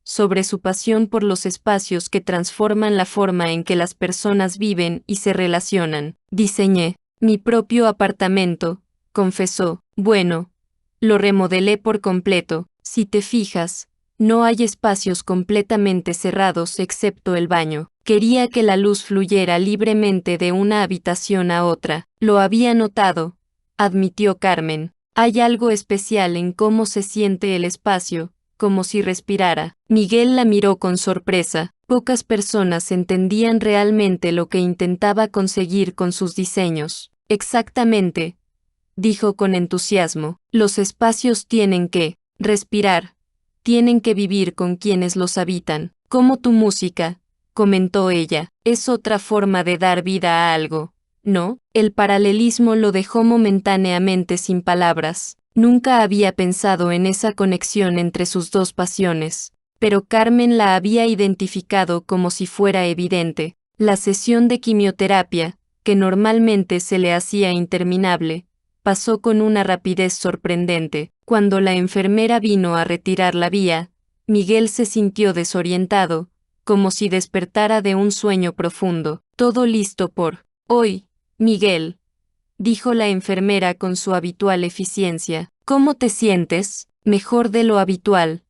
sobre su pasión por los espacios que transforman la forma en que las personas viven y se relacionan. Diseñé mi propio apartamento, confesó. Bueno, lo remodelé por completo. Si te fijas, no hay espacios completamente cerrados excepto el baño. Quería que la luz fluyera libremente de una habitación a otra. Lo había notado, admitió Carmen. Hay algo especial en cómo se siente el espacio, como si respirara. Miguel la miró con sorpresa. Pocas personas entendían realmente lo que intentaba conseguir con sus diseños. Exactamente, dijo con entusiasmo. Los espacios tienen que respirar, tienen que vivir con quienes los habitan. Como tu música, comentó ella, es otra forma de dar vida a algo, ¿no? El paralelismo lo dejó momentáneamente sin palabras. Nunca había pensado en esa conexión entre sus dos pasiones, pero Carmen la había identificado como si fuera evidente. La sesión de quimioterapia, que normalmente se le hacía interminable, pasó con una rapidez sorprendente. Cuando la enfermera vino a retirar la vía, Miguel se sintió desorientado, como si despertara de un sueño profundo. Todo listo por hoy, Miguel, dijo la enfermera con su habitual eficiencia. ¿Cómo te sientes? Mejor de lo habitual,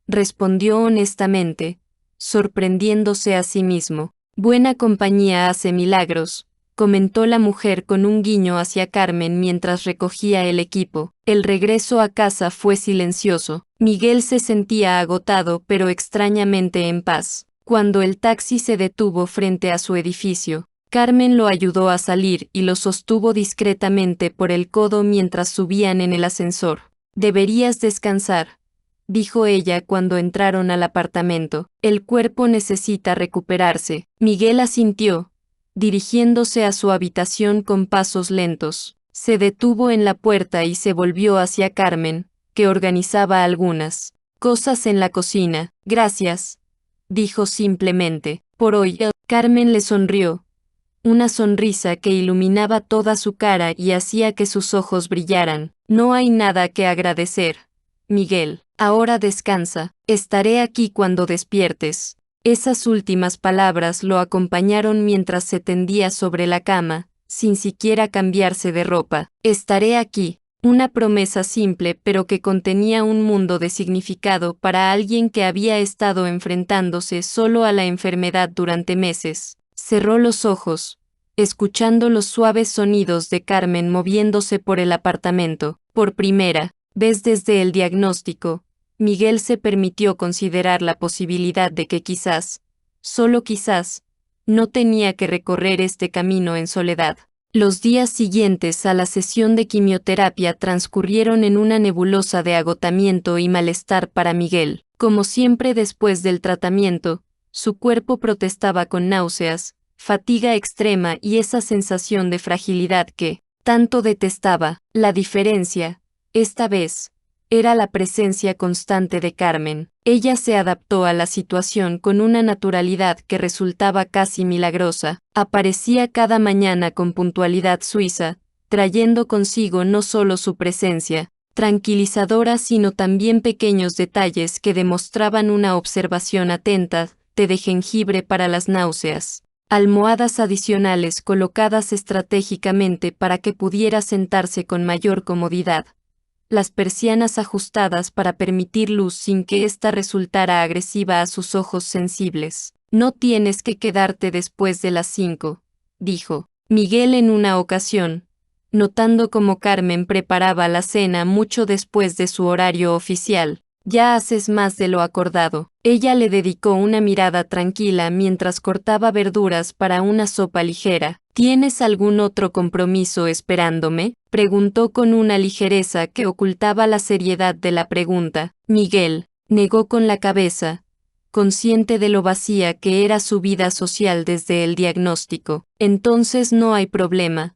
respondió honestamente, sorprendiéndose a sí mismo. Buena compañía hace milagros, comentó la mujer con un guiño hacia Carmen mientras recogía el equipo. El regreso a casa fue silencioso. Miguel se sentía agotado pero extrañamente en paz. Cuando el taxi se detuvo frente a su edificio, Carmen lo ayudó a salir y lo sostuvo discretamente por el codo mientras subían en el ascensor. Deberías descansar, dijo ella cuando entraron al apartamento. El cuerpo necesita recuperarse. Miguel asintió, dirigiéndose a su habitación con pasos lentos. Se detuvo en la puerta y se volvió hacia Carmen, que organizaba algunas cosas en la cocina. Gracias, dijo simplemente. Por hoy, Carmen le sonrió, una sonrisa que iluminaba toda su cara y hacía que sus ojos brillaran. No hay nada que agradecer, Miguel. Ahora descansa. Estaré aquí cuando despiertes. Esas últimas palabras lo acompañaron mientras se tendía sobre la cama, sin siquiera cambiarse de ropa. Estaré aquí. Una promesa simple pero que contenía un mundo de significado para alguien que había estado enfrentándose solo a la enfermedad durante meses. Cerró los ojos, escuchando los suaves sonidos de Carmen moviéndose por el apartamento. Por primera vez desde el diagnóstico, Miguel se permitió considerar la posibilidad de que quizás, solo quizás, no tenía que recorrer este camino en soledad. Los días siguientes a la sesión de quimioterapia transcurrieron en una nebulosa de agotamiento y malestar para Miguel. Como siempre después del tratamiento, su cuerpo protestaba con náuseas, fatiga extrema y esa sensación de fragilidad que tanto detestaba. La diferencia, esta vez, era la presencia constante de Carmen. Ella se adaptó a la situación con una naturalidad que resultaba casi milagrosa. Aparecía cada mañana con puntualidad suiza, trayendo consigo no solo su presencia tranquilizadora sino también pequeños detalles que demostraban una observación atenta, té de jengibre para las náuseas, almohadas adicionales colocadas estratégicamente para que pudiera sentarse con mayor comodidad, las persianas ajustadas para permitir luz sin que ésta resultara agresiva a sus ojos sensibles. No tienes que quedarte después de las 5, dijo Miguel en una ocasión, notando cómo Carmen preparaba la cena mucho después de su horario oficial. Ya haces más de lo acordado. Ella le dedicó una mirada tranquila mientras cortaba verduras para una sopa ligera. ¿Tienes algún otro compromiso esperándome?, preguntó con una ligereza que ocultaba la seriedad de la pregunta. Miguel negó con la cabeza, consciente de lo vacía que era su vida social desde el diagnóstico. Entonces no hay problema,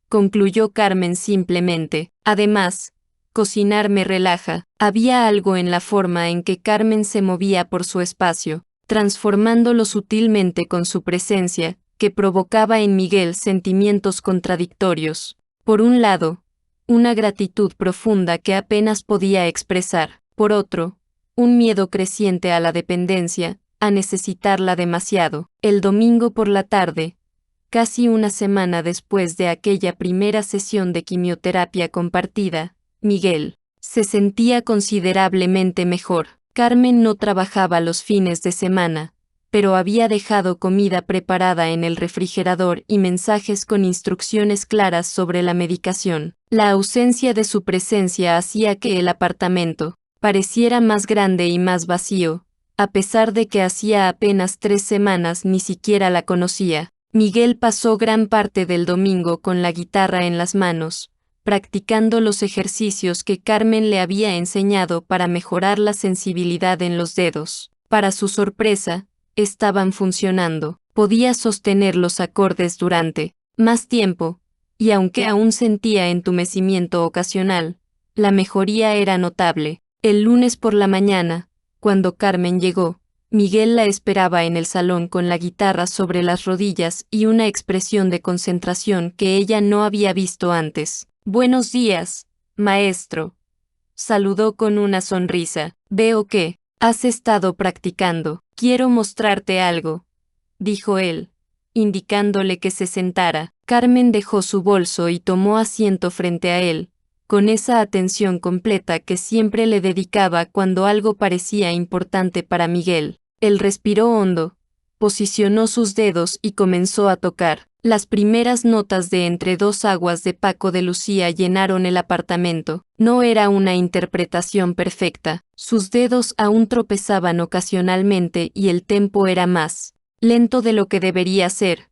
concluyó Carmen simplemente. Además, cocinar me relaja. Había algo en la forma en que Carmen se movía por su espacio, transformándolo sutilmente con su presencia, que provocaba en Miguel sentimientos contradictorios. Por un lado, una gratitud profunda que apenas podía expresar. Por otro, un miedo creciente a la dependencia, a necesitarla demasiado. El domingo por la tarde, casi una semana después de aquella primera sesión de quimioterapia compartida, Miguel se sentía considerablemente mejor. Carmen no trabajaba los fines de semana, pero había dejado comida preparada en el refrigerador y mensajes con instrucciones claras sobre la medicación. La ausencia de su presencia hacía que el apartamento pareciera más grande y más vacío, a pesar de que hacía apenas 3 semanas ni siquiera la conocía. Miguel pasó gran parte del domingo con la guitarra en las manos, practicando los ejercicios que Carmen le había enseñado para mejorar la sensibilidad en los dedos. Para su sorpresa, estaban funcionando. Podía sostener los acordes durante más tiempo, y aunque aún sentía entumecimiento ocasional, la mejoría era notable. El lunes por la mañana, cuando Carmen llegó, Miguel la esperaba en el salón con la guitarra sobre las rodillas y una expresión de concentración que ella no había visto antes. «Buenos días, maestro», saludó con una sonrisa. «Veo que has estado practicando. Quiero mostrarte algo», dijo él, indicándole que se sentara. Carmen dejó su bolso y tomó asiento frente a él, con esa atención completa que siempre le dedicaba cuando algo parecía importante para Miguel. Él respiró hondo, posicionó sus dedos y comenzó a tocar. Las primeras notas de Entre dos aguas de Paco de Lucía llenaron el apartamento. No era una interpretación perfecta, sus dedos aún tropezaban ocasionalmente y el tempo era más lento de lo que debería ser.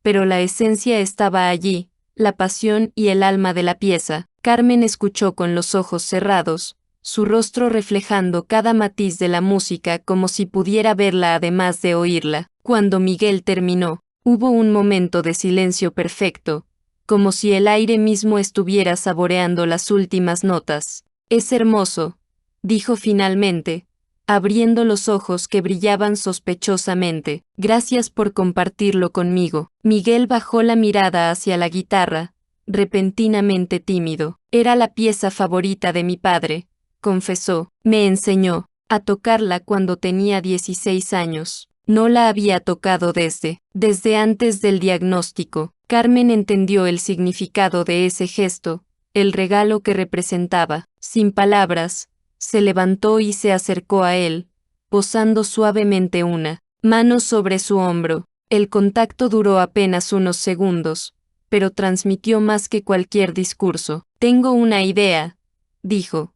Pero la esencia estaba allí, la pasión y el alma de la pieza. Carmen escuchó con los ojos cerrados, su rostro reflejando cada matiz de la música como si pudiera verla además de oírla. Cuando Miguel terminó, hubo un momento de silencio perfecto, como si el aire mismo estuviera saboreando las últimas notas. «Es hermoso», dijo finalmente, abriendo los ojos que brillaban sospechosamente. «Gracias por compartirlo conmigo». Miguel bajó la mirada hacia la guitarra, repentinamente tímido. «Era la pieza favorita de mi padre», confesó. «Me enseñó a tocarla cuando tenía 16 años. No la había tocado desde antes del diagnóstico». Carmen entendió el significado de ese gesto, el regalo que representaba. Sin palabras, se levantó y se acercó a él, posando suavemente una mano sobre su hombro. El contacto duró apenas unos segundos, pero transmitió más que cualquier discurso. «Tengo una idea», dijo,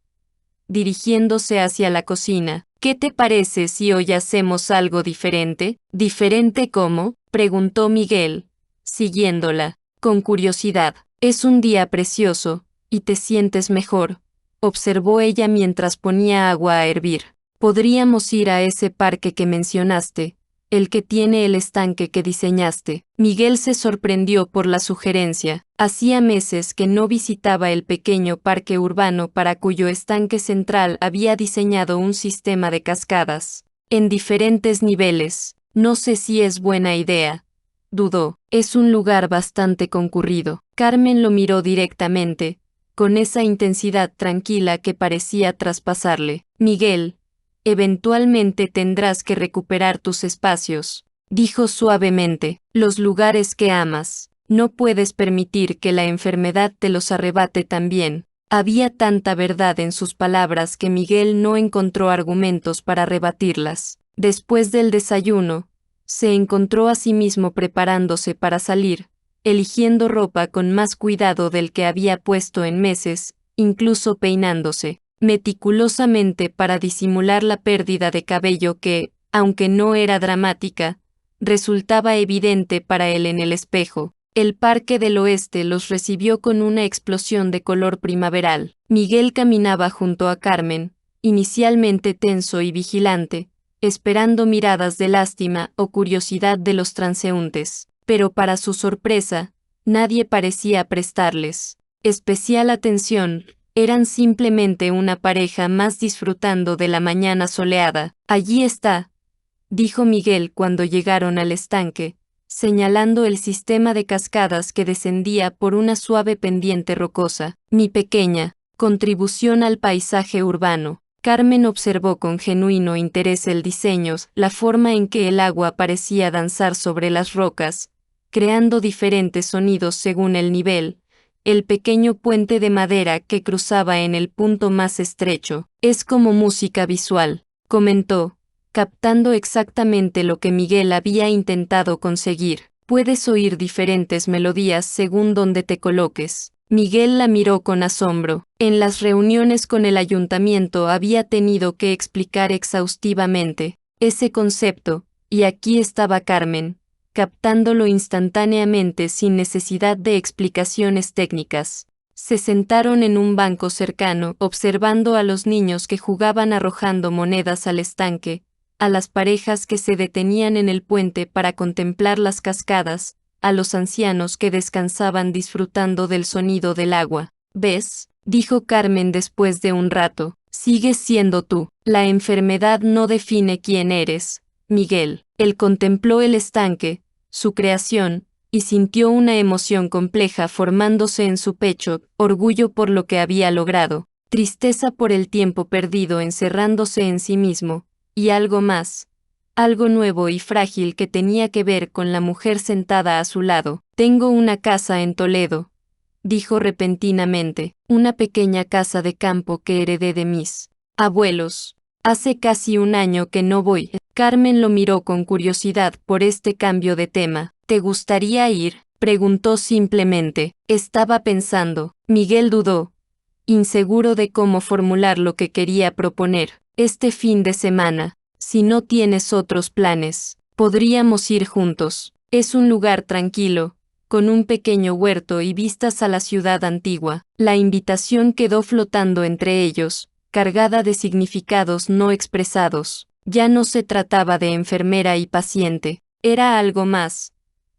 dirigiéndose hacia la cocina. «¿Qué te parece si hoy hacemos algo diferente?» «¿Diferente cómo?», preguntó Miguel, siguiéndola con curiosidad. «Es un día precioso, y te sientes mejor», observó ella mientras ponía agua a hervir. «Podríamos ir a ese parque que mencionaste, el que tiene el estanque que diseñaste». Miguel se sorprendió por la sugerencia. Hacía meses que no visitaba el pequeño parque urbano para cuyo estanque central había diseñado un sistema de cascadas en diferentes niveles. «No sé si es buena idea», dudó. «Es un lugar bastante concurrido». Carmen lo miró directamente, con esa intensidad tranquila que parecía traspasarle. «Miguel, eventualmente tendrás que recuperar tus espacios», dijo suavemente. «Los lugares que amas. No puedes permitir que la enfermedad te los arrebate también». Había tanta verdad en sus palabras que Miguel no encontró argumentos para rebatirlas. Después del desayuno, se encontró a sí mismo preparándose para salir, eligiendo ropa con más cuidado del que había puesto en meses, incluso peinándose meticulosamente para disimular la pérdida de cabello que, aunque no era dramática, resultaba evidente para él en el espejo. El Parque del Oeste los recibió con una explosión de color primaveral. Miguel caminaba junto a Carmen, inicialmente tenso y vigilante, esperando miradas de lástima o curiosidad de los transeúntes, pero para su sorpresa, nadie parecía prestarles especial atención. Eran simplemente una pareja más disfrutando de la mañana soleada. Allí está, dijo Miguel cuando llegaron al estanque, señalando el sistema de cascadas que descendía por una suave pendiente rocosa. Mi pequeña contribución al paisaje urbano. Carmen observó con genuino interés el diseño, la forma en que el agua parecía danzar sobre las rocas, creando diferentes sonidos según el nivel. El pequeño puente de madera que cruzaba en el punto más estrecho. Es como música visual, comentó, captando exactamente lo que Miguel había intentado conseguir. Puedes oír diferentes melodías según donde te coloques. Miguel la miró con asombro. En las reuniones con el ayuntamiento había tenido que explicar exhaustivamente ese concepto, y aquí estaba Carmen, captándolo instantáneamente sin necesidad de explicaciones técnicas. Se sentaron en un banco cercano, observando a los niños que jugaban arrojando monedas al estanque, a las parejas que se detenían en el puente para contemplar las cascadas, a los ancianos que descansaban disfrutando del sonido del agua. ¿Ves?, dijo Carmen después de un rato, sigues siendo tú. La enfermedad no define quién eres, Miguel. Él contempló el estanque, su creación, y sintió una emoción compleja formándose en su pecho, orgullo por lo que había logrado, tristeza por el tiempo perdido encerrándose en sí mismo, y algo más, algo nuevo y frágil que tenía que ver con la mujer sentada a su lado. Tengo una casa en Toledo, dijo repentinamente, una pequeña casa de campo que heredé de mis abuelos. Hace casi un año que no voy. Carmen lo miró con curiosidad por este cambio de tema. ¿Te gustaría ir?, preguntó simplemente. Estaba pensando. Miguel dudó, inseguro de cómo formular lo que quería proponer. Este fin de semana, si no tienes otros planes, podríamos ir juntos. Es un lugar tranquilo, con un pequeño huerto y vistas a la ciudad antigua. La invitación quedó flotando entre ellos, cargada de significados no expresados. Ya no se trataba de enfermera y paciente, era algo más,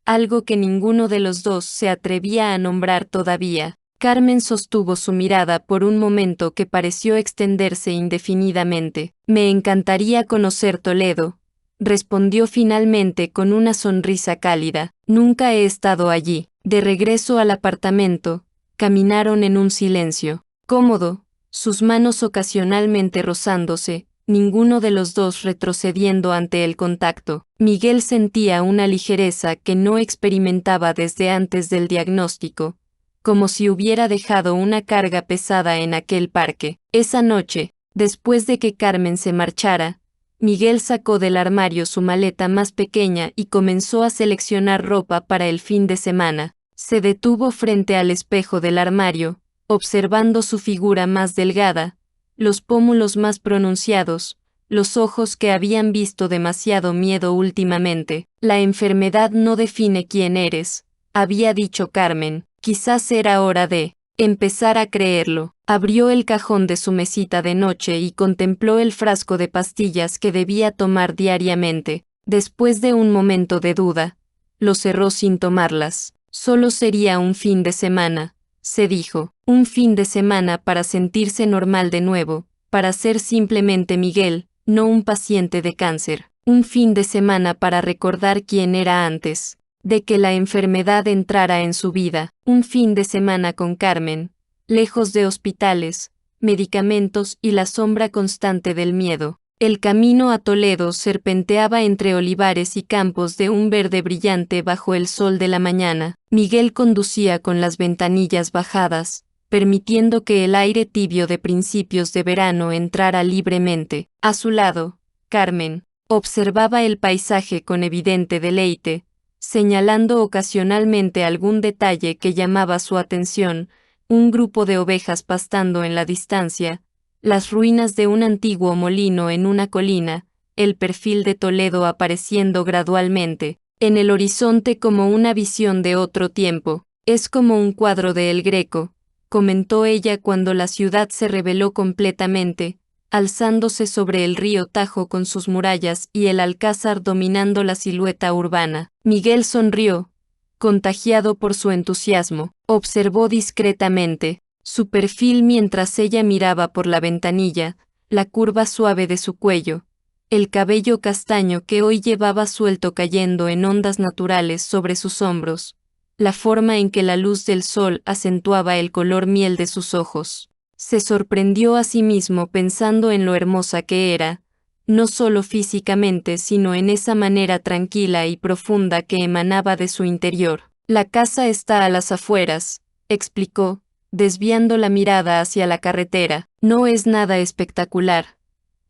algo que ninguno de los dos se atrevía a nombrar todavía. Carmen sostuvo su mirada por un momento que pareció extenderse indefinidamente. Me encantaría conocer Toledo, respondió finalmente con una sonrisa cálida. Nunca he estado allí. De regreso al apartamento, caminaron en un silencio cómodo, sus manos ocasionalmente rozándose, ninguno de los dos retrocediendo ante el contacto. Miguel sentía una ligereza que no experimentaba desde antes del diagnóstico, como si hubiera dejado una carga pesada en aquel parque. Esa noche, después de que Carmen se marchara, Miguel sacó del armario su maleta más pequeña y comenzó a seleccionar ropa para el fin de semana. Se detuvo frente al espejo del armario, observando su figura más delgada, los pómulos más pronunciados, los ojos que habían visto demasiado miedo últimamente. La enfermedad no define quién eres, había dicho Carmen. Quizás era hora de empezar a creerlo. Abrió el cajón de su mesita de noche y contempló el frasco de pastillas que debía tomar diariamente. Después de un momento de duda, lo cerró sin tomarlas. Solo sería un fin de semana, se dijo, un fin de semana para sentirse normal de nuevo, para ser simplemente Miguel, no un paciente de cáncer. Un fin de semana para recordar quién era antes de que la enfermedad entrara en su vida. Un fin de semana con Carmen, lejos de hospitales, medicamentos y la sombra constante del miedo. El camino a Toledo serpenteaba entre olivares y campos de un verde brillante bajo el sol de la mañana. Miguel conducía con las ventanillas bajadas, permitiendo que el aire tibio de principios de verano entrara libremente. A su lado, Carmen observaba el paisaje con evidente deleite, señalando ocasionalmente algún detalle que llamaba su atención, un grupo de ovejas pastando en la distancia, las ruinas de un antiguo molino en una colina, el perfil de Toledo apareciendo gradualmente en el horizonte como una visión de otro tiempo. Es como un cuadro de El Greco, comentó ella cuando la ciudad se reveló completamente, alzándose sobre el río Tajo con sus murallas y el alcázar dominando la silueta urbana. Miguel sonrió, contagiado por su entusiasmo. Observó discretamente su perfil mientras ella miraba por la ventanilla, la curva suave de su cuello, el cabello castaño que hoy llevaba suelto cayendo en ondas naturales sobre sus hombros, la forma en que la luz del sol acentuaba el color miel de sus ojos. Se sorprendió a sí mismo pensando en lo hermosa que era, no solo físicamente sino en esa manera tranquila y profunda que emanaba de su interior. La casa está a las afueras, explicó, desviando la mirada hacia la carretera. No es nada espectacular,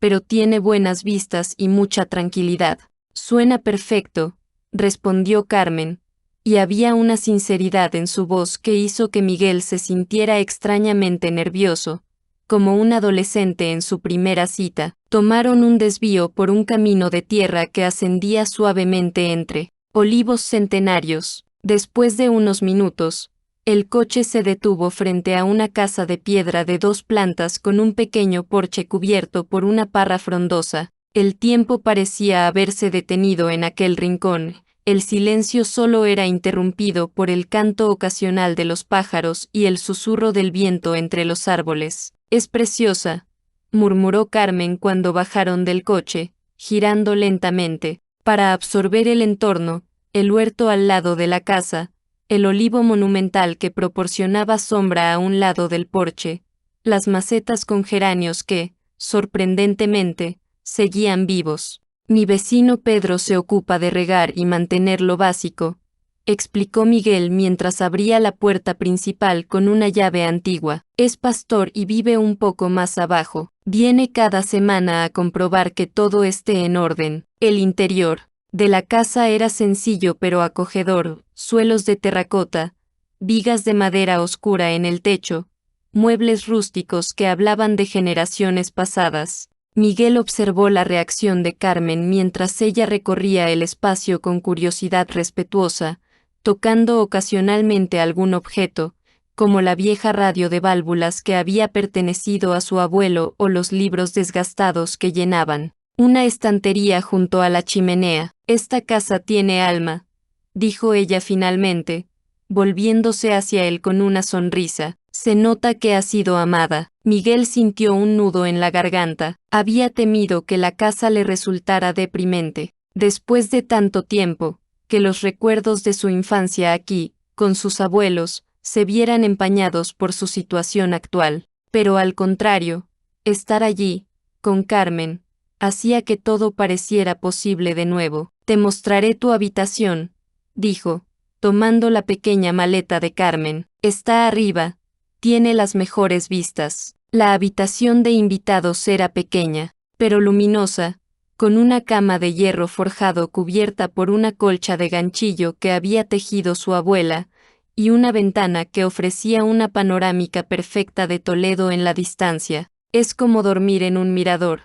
pero tiene buenas vistas y mucha tranquilidad. Suena perfecto, respondió Carmen, y había una sinceridad en su voz que hizo que Miguel se sintiera extrañamente nervioso, como un adolescente en su primera cita. Tomaron un desvío por un camino de tierra que ascendía suavemente entre olivos centenarios. Después de unos minutos, el coche se detuvo frente a una casa de piedra de 2 plantas con un pequeño porche cubierto por una parra frondosa. El tiempo parecía haberse detenido en aquel rincón. El silencio solo era interrumpido por el canto ocasional de los pájaros y el susurro del viento entre los árboles. «Es preciosa», murmuró Carmen cuando bajaron del coche, girando lentamente, para absorber el entorno, el huerto al lado de la casa, el olivo monumental que proporcionaba sombra a un lado del porche, las macetas con geranios que, sorprendentemente, seguían vivos. «Mi vecino Pedro se ocupa de regar y mantener lo básico», explicó Miguel mientras abría la puerta principal con una llave antigua. «Es pastor y vive un poco más abajo. Viene cada semana a comprobar que todo esté en orden». El interior de la casa era sencillo pero acogedor, suelos de terracota, vigas de madera oscura en el techo, muebles rústicos que hablaban de generaciones pasadas. Miguel observó la reacción de Carmen mientras ella recorría el espacio con curiosidad respetuosa, tocando ocasionalmente algún objeto, como la vieja radio de válvulas que había pertenecido a su abuelo o los libros desgastados que llenaban una estantería junto a la chimenea. «Esta casa tiene alma», dijo ella finalmente, volviéndose hacia él con una sonrisa. «Se nota que ha sido amada». Miguel sintió un nudo en la garganta. Había temido que la casa le resultara deprimente. Después de tanto tiempo, que los recuerdos de su infancia aquí, con sus abuelos, se vieran empañados por su situación actual. Pero al contrario, estar allí, con Carmen, hacía que todo pareciera posible de nuevo. «Te mostraré tu habitación», dijo, tomando la pequeña maleta de Carmen. «Está arriba. Tiene las mejores vistas». La habitación de invitados era pequeña, pero luminosa, con una cama de hierro forjado cubierta por una colcha de ganchillo que había tejido su abuela, y una ventana que ofrecía una panorámica perfecta de Toledo en la distancia. «Es como dormir en un mirador»,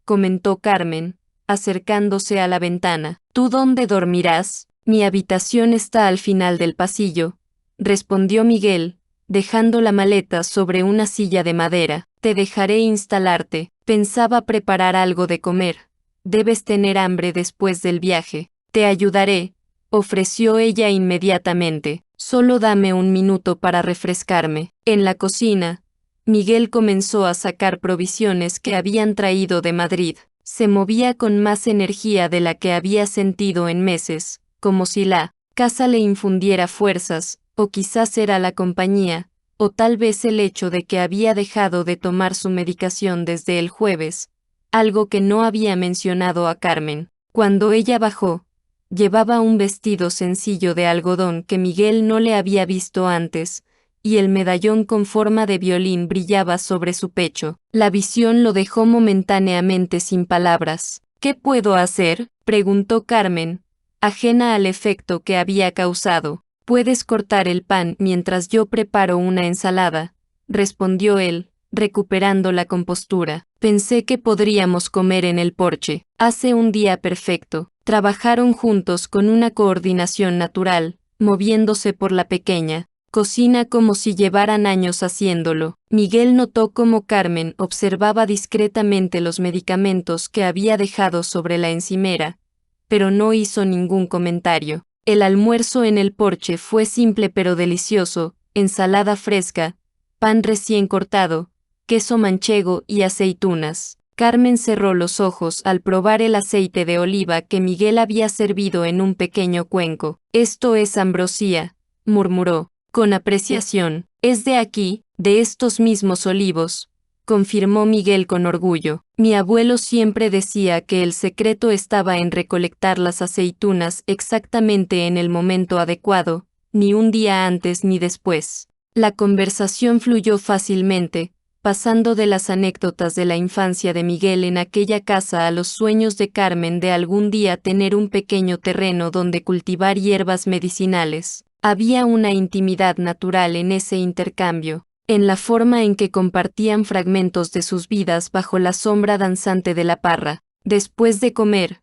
comentó Carmen, acercándose a la ventana. «¿Tú dónde dormirás?» «Mi habitación está al final del pasillo», respondió Miguel, dejando la maleta sobre una silla de madera. «Te dejaré instalarte. Pensaba preparar algo de comer. Debes tener hambre después del viaje». «Te ayudaré», ofreció ella inmediatamente. «Solo dame un minuto para refrescarme». En la cocina, Miguel comenzó a sacar provisiones que habían traído de Madrid. Se movía con más energía de la que había sentido en meses, como si la casa le infundiera fuerzas, o quizás era la compañía, o tal vez el hecho de que había dejado de tomar su medicación desde el jueves, algo que no había mencionado a Carmen. Cuando ella bajó, llevaba un vestido sencillo de algodón que Miguel no le había visto antes, y el medallón con forma de violín brillaba sobre su pecho. La visión lo dejó momentáneamente sin palabras. «¿Qué puedo hacer?», preguntó Carmen, ajena al efecto que había causado. «Puedes cortar el pan mientras yo preparo una ensalada», respondió él, recuperando la compostura. «Pensé que podríamos comer en el porche. Hace un día perfecto». Trabajaron juntos con una coordinación natural, moviéndose por la pequeña cocina como si llevaran años haciéndolo. Miguel notó cómo Carmen observaba discretamente los medicamentos que había dejado sobre la encimera, pero no hizo ningún comentario. El almuerzo en el porche fue simple pero delicioso: ensalada fresca, pan recién cortado, queso manchego y aceitunas. Carmen cerró los ojos al probar el aceite de oliva que Miguel había servido en un pequeño cuenco. «Esto es ambrosía», murmuró, con apreciación. «Es de aquí, de estos mismos olivos», confirmó Miguel con orgullo. «Mi abuelo siempre decía que el secreto estaba en recolectar las aceitunas exactamente en el momento adecuado, ni un día antes ni después». La conversación fluyó fácilmente, pasando de las anécdotas de la infancia de Miguel en aquella casa a los sueños de Carmen de algún día tener un pequeño terreno donde cultivar hierbas medicinales. Había una intimidad natural en ese intercambio, en la forma en que compartían fragmentos de sus vidas bajo la sombra danzante de la parra. Después de comer,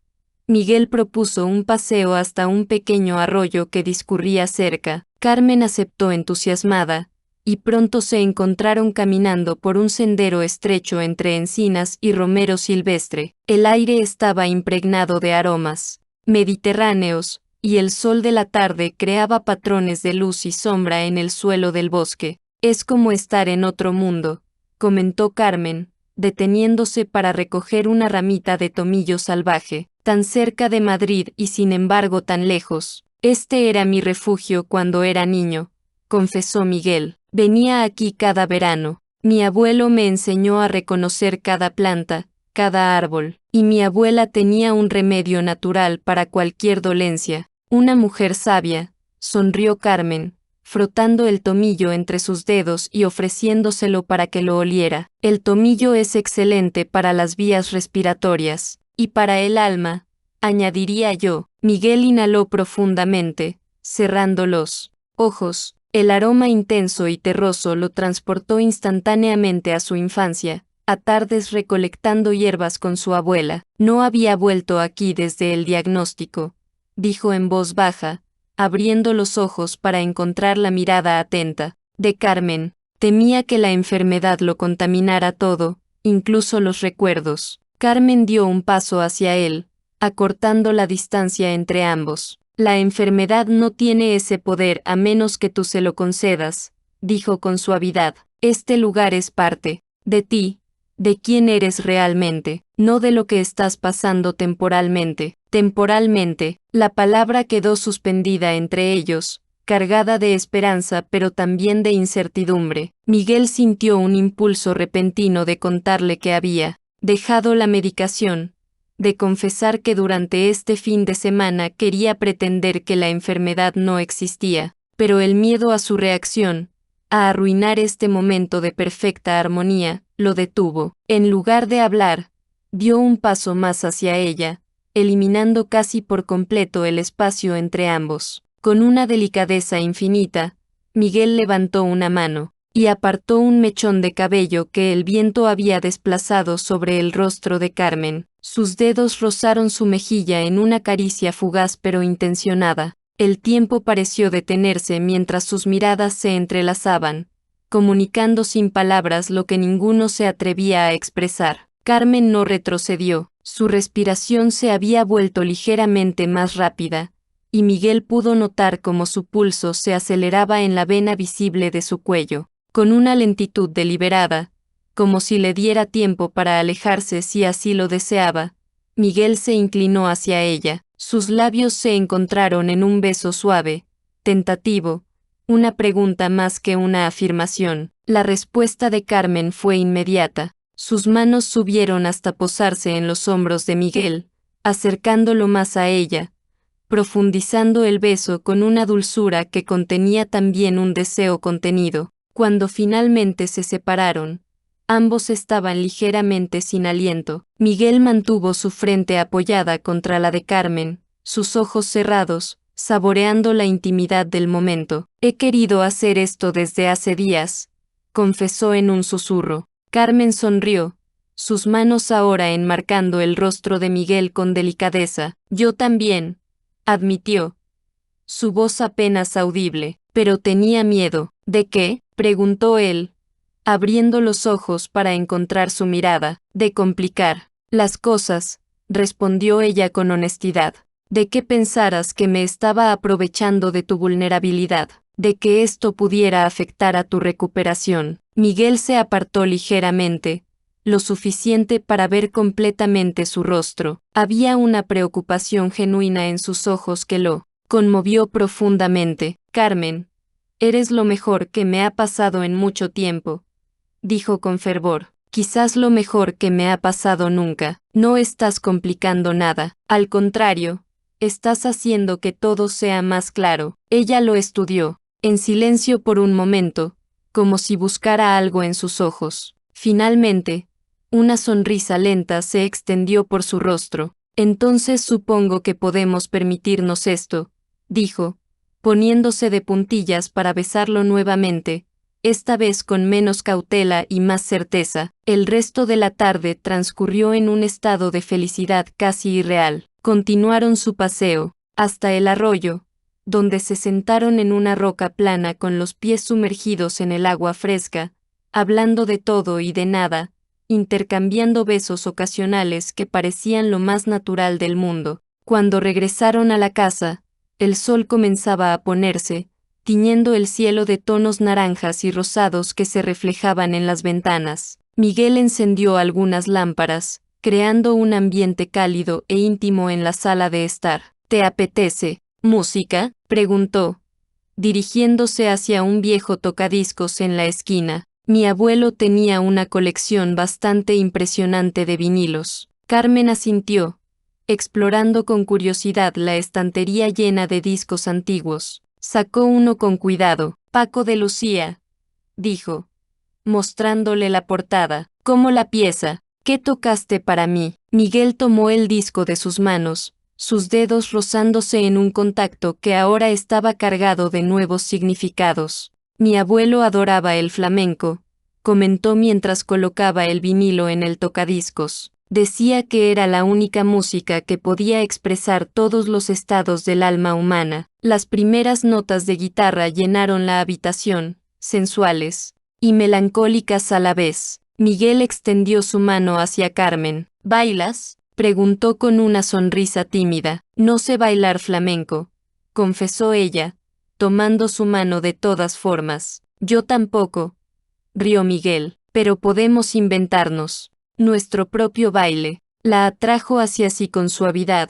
Miguel propuso un paseo hasta un pequeño arroyo que discurría cerca. Carmen aceptó entusiasmada, y pronto se encontraron caminando por un sendero estrecho entre encinas y romero silvestre. El aire estaba impregnado de aromas mediterráneos, y el sol de la tarde creaba patrones de luz y sombra en el suelo del bosque. «Es como estar en otro mundo», comentó Carmen, deteniéndose para recoger una ramita de tomillo salvaje. «Tan cerca de Madrid y sin embargo tan lejos». «Este era mi refugio cuando era niño», confesó Miguel. «Venía aquí cada verano. Mi abuelo me enseñó a reconocer cada planta, cada árbol, y mi abuela tenía un remedio natural para cualquier dolencia». «Una mujer sabia», sonrió Carmen, frotando el tomillo entre sus dedos y ofreciéndoselo para que lo oliera. «El tomillo es excelente para las vías respiratorias, y para el alma», añadiría yo. Miguel inhaló profundamente, cerrando los ojos. El aroma intenso y terroso lo transportó instantáneamente a su infancia, a tardes recolectando hierbas con su abuela. «No había vuelto aquí desde el diagnóstico», dijo en voz baja, abriendo los ojos para encontrar la mirada atenta de Carmen. Temía que la enfermedad lo contaminara todo, incluso los recuerdos. Carmen dio un paso hacia él, acortando la distancia entre ambos. «La enfermedad no tiene ese poder a menos que tú se lo concedas», dijo con suavidad. «Este lugar es parte de ti, de quién eres realmente, no de lo que estás pasando temporalmente». Temporalmente, la palabra quedó suspendida entre ellos, cargada de esperanza pero también de incertidumbre. Miguel sintió un impulso repentino de contarle que había dejado la medicación, de confesar que durante este fin de semana quería pretender que la enfermedad no existía, pero el miedo a su reacción, a arruinar este momento de perfecta armonía, lo detuvo. En lugar de hablar, dio un paso más hacia ella, eliminando casi por completo el espacio entre ambos. Con una delicadeza infinita, Miguel levantó una mano y apartó un mechón de cabello que el viento había desplazado sobre el rostro de Carmen. Sus dedos rozaron su mejilla en una caricia fugaz pero intencionada. El tiempo pareció detenerse mientras sus miradas se entrelazaban, comunicando sin palabras lo que ninguno se atrevía a expresar. Carmen no retrocedió, su respiración se había vuelto ligeramente más rápida, y Miguel pudo notar cómo su pulso se aceleraba en la vena visible de su cuello. Con una lentitud deliberada, como si le diera tiempo para alejarse si así lo deseaba, Miguel se inclinó hacia ella. Sus labios se encontraron en un beso suave, tentativo, una pregunta más que una afirmación. La respuesta de Carmen fue inmediata. Sus manos subieron hasta posarse en los hombros de Miguel, acercándolo más a ella, profundizando el beso con una dulzura que contenía también un deseo contenido. Cuando finalmente se separaron, ambos estaban ligeramente sin aliento. Miguel mantuvo su frente apoyada contra la de Carmen, sus ojos cerrados, saboreando la intimidad del momento. He querido hacer esto desde hace días, confesó en un susurro. Carmen sonrió, sus manos ahora enmarcando el rostro de Miguel con delicadeza. Yo también, admitió, su voz apenas audible. Pero tenía miedo. ¿De qué?, preguntó él, abriendo los ojos para encontrar su mirada. De complicar las cosas, respondió ella con honestidad. De que pensaras que me estaba aprovechando de tu vulnerabilidad, de que esto pudiera afectar a tu recuperación. Miguel se apartó ligeramente, lo suficiente para ver completamente su rostro. Había una preocupación genuina en sus ojos que lo conmovió profundamente. Carmen, eres lo mejor que me ha pasado en mucho tiempo, dijo con fervor. Quizás lo mejor que me ha pasado nunca. No estás complicando nada, al contrario, estás haciendo que todo sea más claro. Ella lo estudió, en silencio por un momento, como si buscara algo en sus ojos. Finalmente, una sonrisa lenta se extendió por su rostro. Entonces supongo que podemos permitirnos esto, dijo, poniéndose de puntillas para besarlo nuevamente, esta vez con menos cautela y más certeza. El resto de la tarde transcurrió en un estado de felicidad casi irreal. Continuaron su paseo, hasta el arroyo, donde se sentaron en una roca plana con los pies sumergidos en el agua fresca, hablando de todo y de nada, intercambiando besos ocasionales que parecían lo más natural del mundo. Cuando regresaron a la casa, el sol comenzaba a ponerse, tiñendo el cielo de tonos naranjas y rosados que se reflejaban en las ventanas. Miguel encendió algunas lámparas, creando un ambiente cálido e íntimo en la sala de estar. ¿Te apetece música?, preguntó, dirigiéndose hacia un viejo tocadiscos en la esquina. Mi abuelo tenía una colección bastante impresionante de vinilos. Carmen asintió, explorando con curiosidad la estantería llena de discos antiguos. Sacó uno con cuidado. Paco de Lucía, dijo, mostrándole la portada. ¿Cómo la pieza? ¿Qué tocaste para mí? Miguel tomó el disco de sus manos, sus dedos rozándose en un contacto que ahora estaba cargado de nuevos significados. Mi abuelo adoraba el flamenco, comentó mientras colocaba el vinilo en el tocadiscos. Decía que era la única música que podía expresar todos los estados del alma humana. Las primeras notas de guitarra llenaron la habitación, sensuales y melancólicas a la vez. Miguel extendió su mano hacia Carmen. ¿Bailas?, preguntó con una sonrisa tímida. No sé bailar flamenco, confesó ella, tomando su mano de todas formas. Yo tampoco, rió Miguel, pero podemos inventarnos nuestro propio baile. La atrajo hacia sí con suavidad,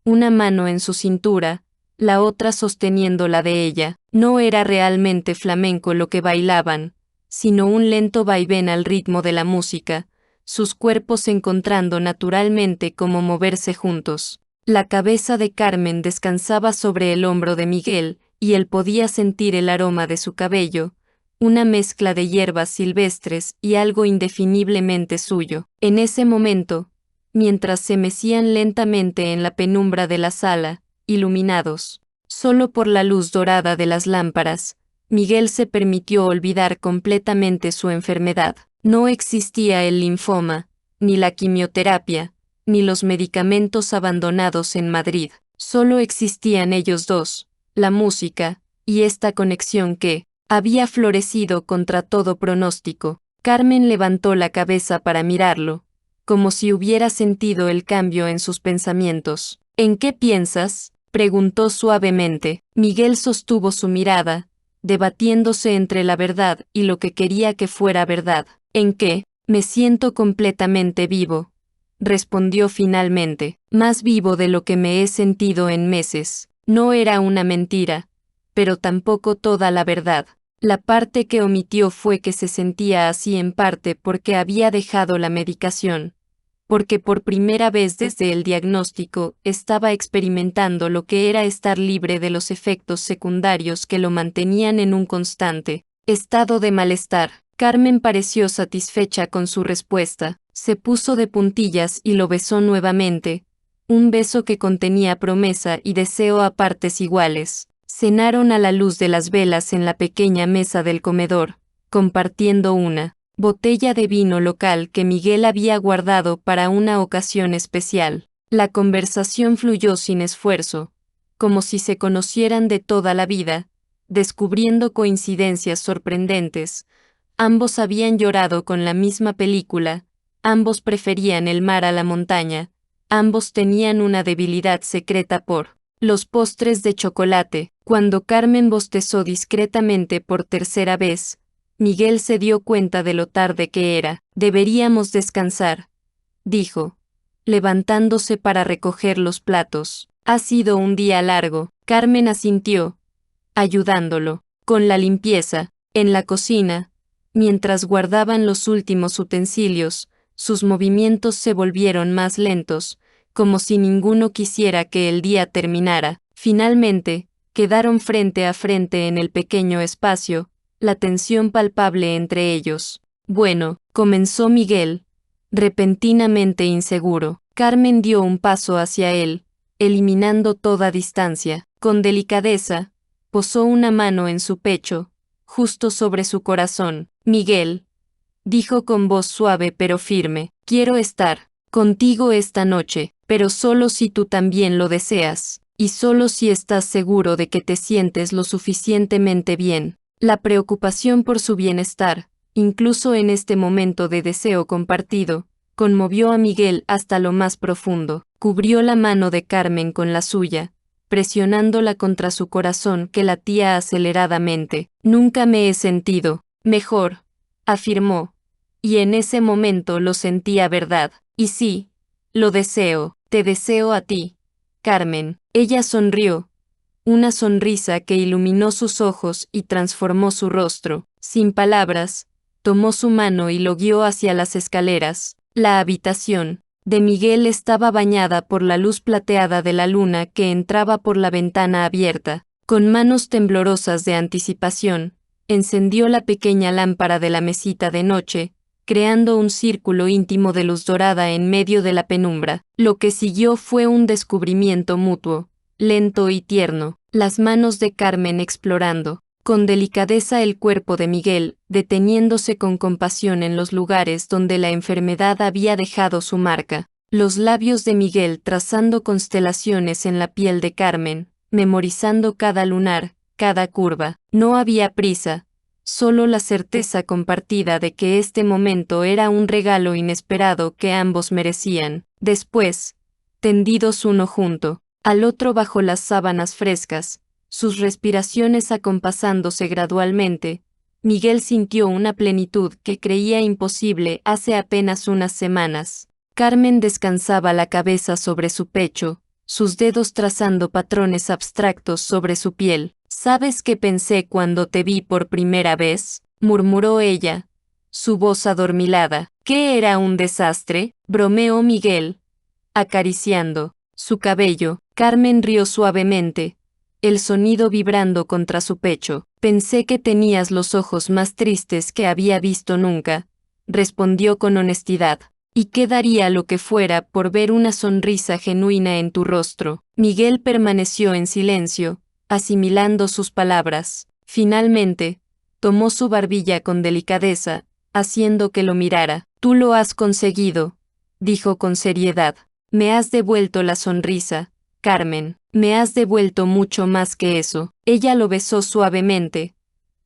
una mano en su cintura, la otra sosteniendo la de ella. No era realmente flamenco lo que bailaban, sino un lento vaivén al ritmo de la música, sus cuerpos encontrando naturalmente cómo moverse juntos. La cabeza de Carmen descansaba sobre el hombro de Miguel, y él podía sentir el aroma de su cabello, una mezcla de hierbas silvestres y algo indefiniblemente suyo. En ese momento, mientras se mecían lentamente en la penumbra de la sala, iluminados solo por la luz dorada de las lámparas, Miguel se permitió olvidar completamente su enfermedad. No existía el linfoma, ni la quimioterapia, ni los medicamentos abandonados en Madrid. Solo existían ellos dos, la música, y esta conexión que había florecido contra todo pronóstico. Carmen levantó la cabeza para mirarlo, como si hubiera sentido el cambio en sus pensamientos. ¿En qué piensas?, preguntó suavemente. Miguel sostuvo su mirada, debatiéndose entre la verdad y lo que quería que fuera verdad. ¿En qué? Me siento completamente vivo, respondió finalmente, más vivo de lo que me he sentido en meses. No era una mentira, pero tampoco toda la verdad. La parte que omitió fue que se sentía así en parte porque había dejado la medicación, porque por primera vez desde el diagnóstico estaba experimentando lo que era estar libre de los efectos secundarios que lo mantenían en un constante estado de malestar. Carmen pareció satisfecha con su respuesta, se puso de puntillas y lo besó nuevamente, un beso que contenía promesa y deseo a partes iguales. Cenaron a la luz de las velas en la pequeña mesa del comedor, compartiendo una botella de vino local que Miguel había guardado para una ocasión especial. La conversación fluyó sin esfuerzo, como si se conocieran de toda la vida, descubriendo coincidencias sorprendentes. Ambos habían llorado con la misma película, ambos preferían el mar a la montaña, ambos tenían una debilidad secreta por los postres de chocolate. Cuando Carmen bostezó discretamente por tercera vez, Miguel se dio cuenta de lo tarde que era. Deberíamos descansar, dijo, levantándose para recoger los platos. Ha sido un día largo. Carmen asintió, ayudándolo con la limpieza. En la cocina, mientras guardaban los últimos utensilios, sus movimientos se volvieron más lentos, como si ninguno quisiera que el día terminara. Finalmente, quedaron frente a frente en el pequeño espacio, la tensión palpable entre ellos. Bueno, comenzó Miguel, repentinamente inseguro. Carmen dio un paso hacia él, eliminando toda distancia. Con delicadeza, posó una mano en su pecho, justo sobre su corazón. Miguel, dijo con voz suave pero firme, quiero estar contigo esta noche, pero solo si tú también lo deseas, y solo si estás seguro de que te sientes lo suficientemente bien. La preocupación por su bienestar, incluso en este momento de deseo compartido, conmovió a Miguel hasta lo más profundo. Cubrió la mano de Carmen con la suya, presionándola contra su corazón que latía aceleradamente. Nunca me he sentido mejor, afirmó, y en ese momento lo sentía verdad. Y sí, lo deseo, te deseo a ti, Carmen. Ella sonrió, una sonrisa que iluminó sus ojos y transformó su rostro. Sin palabras, tomó su mano y lo guió hacia las escaleras. La habitación de Miguel estaba bañada por la luz plateada de la luna que entraba por la ventana abierta. Con manos temblorosas de anticipación, encendió la pequeña lámpara de la mesita de noche, creando un círculo íntimo de luz dorada en medio de la penumbra. Lo que siguió fue un descubrimiento mutuo, lento y tierno, las manos de Carmen explorando con delicadeza el cuerpo de Miguel, deteniéndose con compasión en los lugares donde la enfermedad había dejado su marca, los labios de Miguel trazando constelaciones en la piel de Carmen, memorizando cada lunar, cada curva. No había prisa, solo la certeza compartida de que este momento era un regalo inesperado que ambos merecían. Después, tendidos uno junto al otro bajo las sábanas frescas, sus respiraciones acompasándose gradualmente, Miguel sintió una plenitud que creía imposible hace apenas unas semanas. Carmen descansaba la cabeza sobre su pecho, sus dedos trazando patrones abstractos sobre su piel. ¿Sabes qué pensé cuando te vi por primera vez?, murmuró ella, su voz adormilada. ¿Qué era un desastre?, bromeó Miguel, acariciando su cabello. Carmen rió suavemente, el sonido vibrando contra su pecho. Pensé que tenías los ojos más tristes que había visto nunca, respondió con honestidad. ¿Y qué daría lo que fuera por ver una sonrisa genuina en tu rostro? Miguel permaneció en silencio, asimilando sus palabras. Finalmente, tomó su barbilla con delicadeza, haciendo que lo mirara. Tú lo has conseguido, dijo con seriedad. Me has devuelto la sonrisa, Carmen. Me has devuelto mucho más que eso. Ella lo besó suavemente,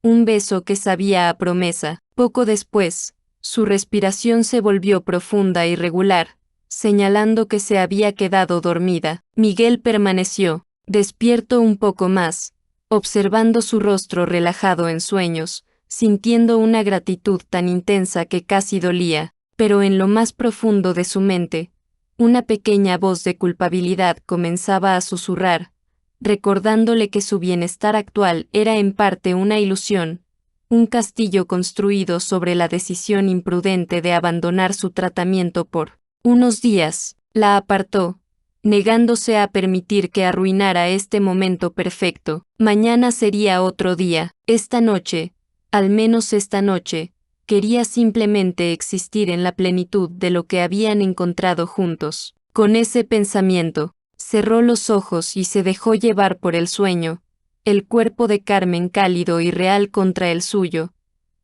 un beso que sabía a promesa. Poco después, su respiración se volvió profunda y regular, señalando que se había quedado dormida. Miguel permaneció, despierto un poco más, observando su rostro relajado en sueños, sintiendo una gratitud tan intensa que casi dolía, pero en lo más profundo de su mente, una pequeña voz de culpabilidad comenzaba a susurrar, recordándole que su bienestar actual era en parte una ilusión, un castillo construido sobre la decisión imprudente de abandonar su tratamiento por unos días. La apartó, negándose a permitir que arruinara este momento perfecto. Mañana sería otro día. Esta noche, al menos esta noche, quería simplemente existir en la plenitud de lo que habían encontrado juntos. Con ese pensamiento, cerró los ojos y se dejó llevar por el sueño, el cuerpo de Carmen cálido y real contra el suyo,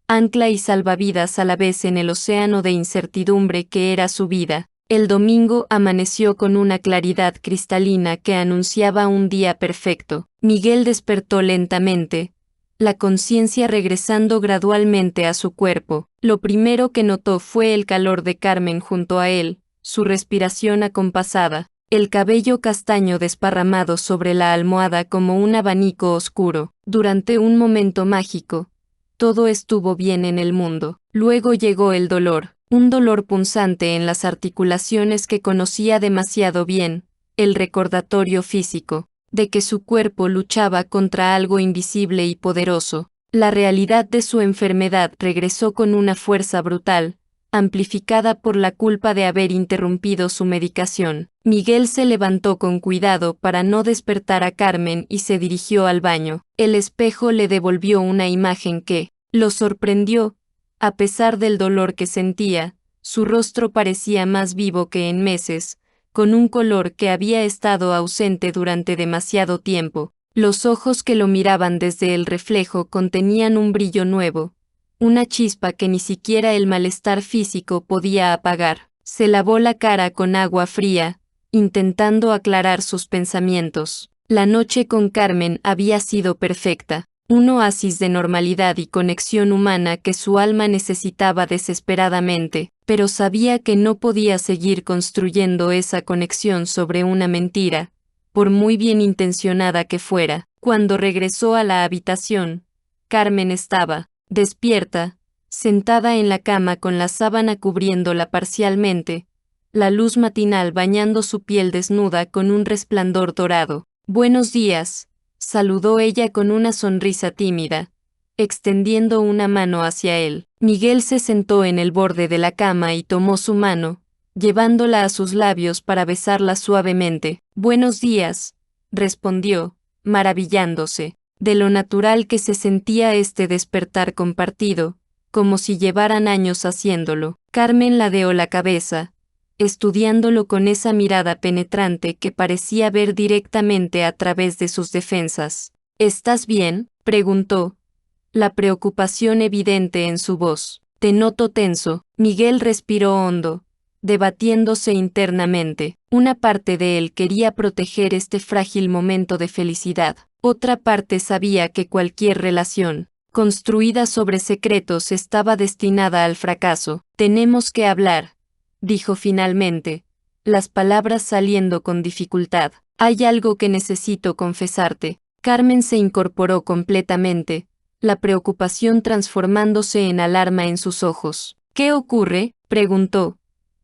ancla y salvavidas a la vez en el océano de incertidumbre que era su vida. El domingo amaneció con una claridad cristalina que anunciaba un día perfecto. Miguel despertó lentamente, la conciencia regresando gradualmente a su cuerpo. Lo primero que notó fue el calor de Carmen junto a él, su respiración acompasada, el cabello castaño desparramado sobre la almohada como un abanico oscuro. Durante un momento mágico, todo estuvo bien en el mundo. Luego llegó el dolor, un dolor punzante en las articulaciones que conocía demasiado bien, el recordatorio físico, de que su cuerpo luchaba contra algo invisible y poderoso. La realidad de su enfermedad regresó con una fuerza brutal, amplificada por la culpa de haber interrumpido su medicación. Miguel se levantó con cuidado para no despertar a Carmen y se dirigió al baño. El espejo le devolvió una imagen que lo sorprendió. A pesar del dolor que sentía, su rostro parecía más vivo que en meses, con un color que había estado ausente durante demasiado tiempo. Los ojos que lo miraban desde el reflejo contenían un brillo nuevo, una chispa que ni siquiera el malestar físico podía apagar. Se lavó la cara con agua fría, intentando aclarar sus pensamientos. La noche con Carmen había sido perfecta, un oasis de normalidad y conexión humana que su alma necesitaba desesperadamente, pero sabía que no podía seguir construyendo esa conexión sobre una mentira, por muy bien intencionada que fuera. Cuando regresó a la habitación, Carmen estaba despierta, sentada en la cama con la sábana cubriéndola parcialmente, la luz matinal bañando su piel desnuda con un resplandor dorado. «Buenos días», saludó ella con una sonrisa tímida, extendiendo una mano hacia él. Miguel se sentó en el borde de la cama y tomó su mano, llevándola a sus labios para besarla suavemente. «Buenos días», respondió, maravillándose de lo natural que se sentía este despertar compartido, como si llevaran años haciéndolo. Carmen ladeó la cabeza, estudiándolo con esa mirada penetrante que parecía ver directamente a través de sus defensas. «¿Estás bien?», preguntó, la preocupación evidente en su voz. «Te noto tenso». Miguel respiró hondo, debatiéndose internamente. Una parte de él quería proteger este frágil momento de felicidad. Otra parte sabía que cualquier relación, construida sobre secretos, estaba destinada al fracaso. «Tenemos que hablar», dijo finalmente, las palabras saliendo con dificultad. «Hay algo que necesito confesarte». Carmen se incorporó completamente, la preocupación transformándose en alarma en sus ojos. «¿Qué ocurre?», preguntó,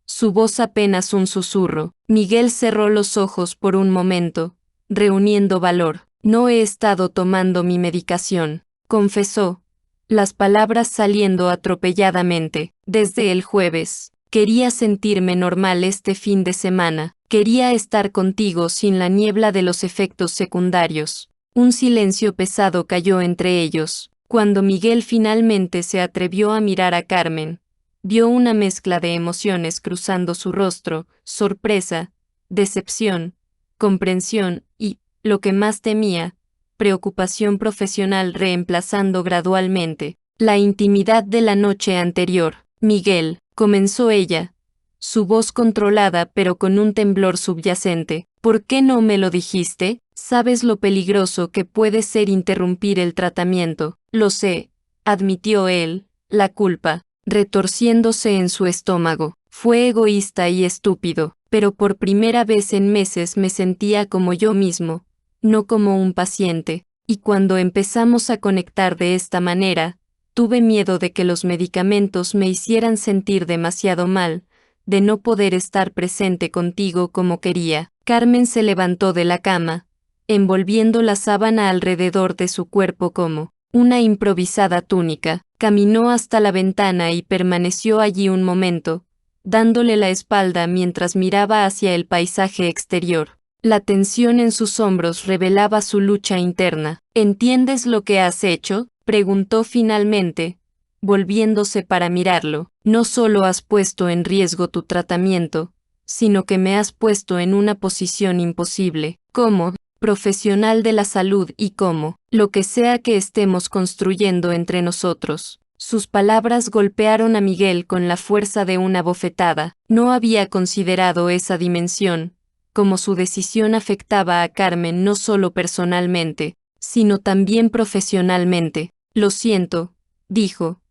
su voz apenas un susurro. Miguel cerró los ojos por un momento, reuniendo valor. «No he estado tomando mi medicación», confesó, las palabras saliendo atropelladamente. «Desde el jueves. Quería sentirme normal este fin de semana. Quería estar contigo sin la niebla de los efectos secundarios». Un silencio pesado cayó entre ellos. Cuando Miguel finalmente se atrevió a mirar a Carmen, vio una mezcla de emociones cruzando su rostro: sorpresa, decepción, comprensión y, lo que más temía, preocupación profesional reemplazando gradualmente la intimidad de la noche anterior. «Miguel», comenzó ella, su voz controlada pero con un temblor subyacente, «¿por qué no me lo dijiste? Sabes lo peligroso que puede ser interrumpir el tratamiento». «Lo sé», admitió él, la culpa, retorciéndose en su estómago. «Fue egoísta y estúpido, pero por primera vez en meses me sentía como yo mismo, no como un paciente, y cuando empezamos a conectar de esta manera, tuve miedo de que los medicamentos me hicieran sentir demasiado mal, de no poder estar presente contigo como quería». Carmen se levantó de la cama, envolviendo la sábana alrededor de su cuerpo como una improvisada túnica. Caminó hasta la ventana y permaneció allí un momento, dándole la espalda mientras miraba hacia el paisaje exterior. La tensión en sus hombros revelaba su lucha interna. «¿Entiendes lo que has hecho?», preguntó finalmente, volviéndose para mirarlo. «No solo has puesto en riesgo tu tratamiento, sino que me has puesto en una posición imposible, como profesional de la salud y como lo que sea que estemos construyendo entre nosotros. Sus palabras golpearon a Miguel con la fuerza de una bofetada. No había considerado esa dimensión, como su decisión afectaba a Carmen no solo personalmente, sino también profesionalmente. Lo siento, dijo,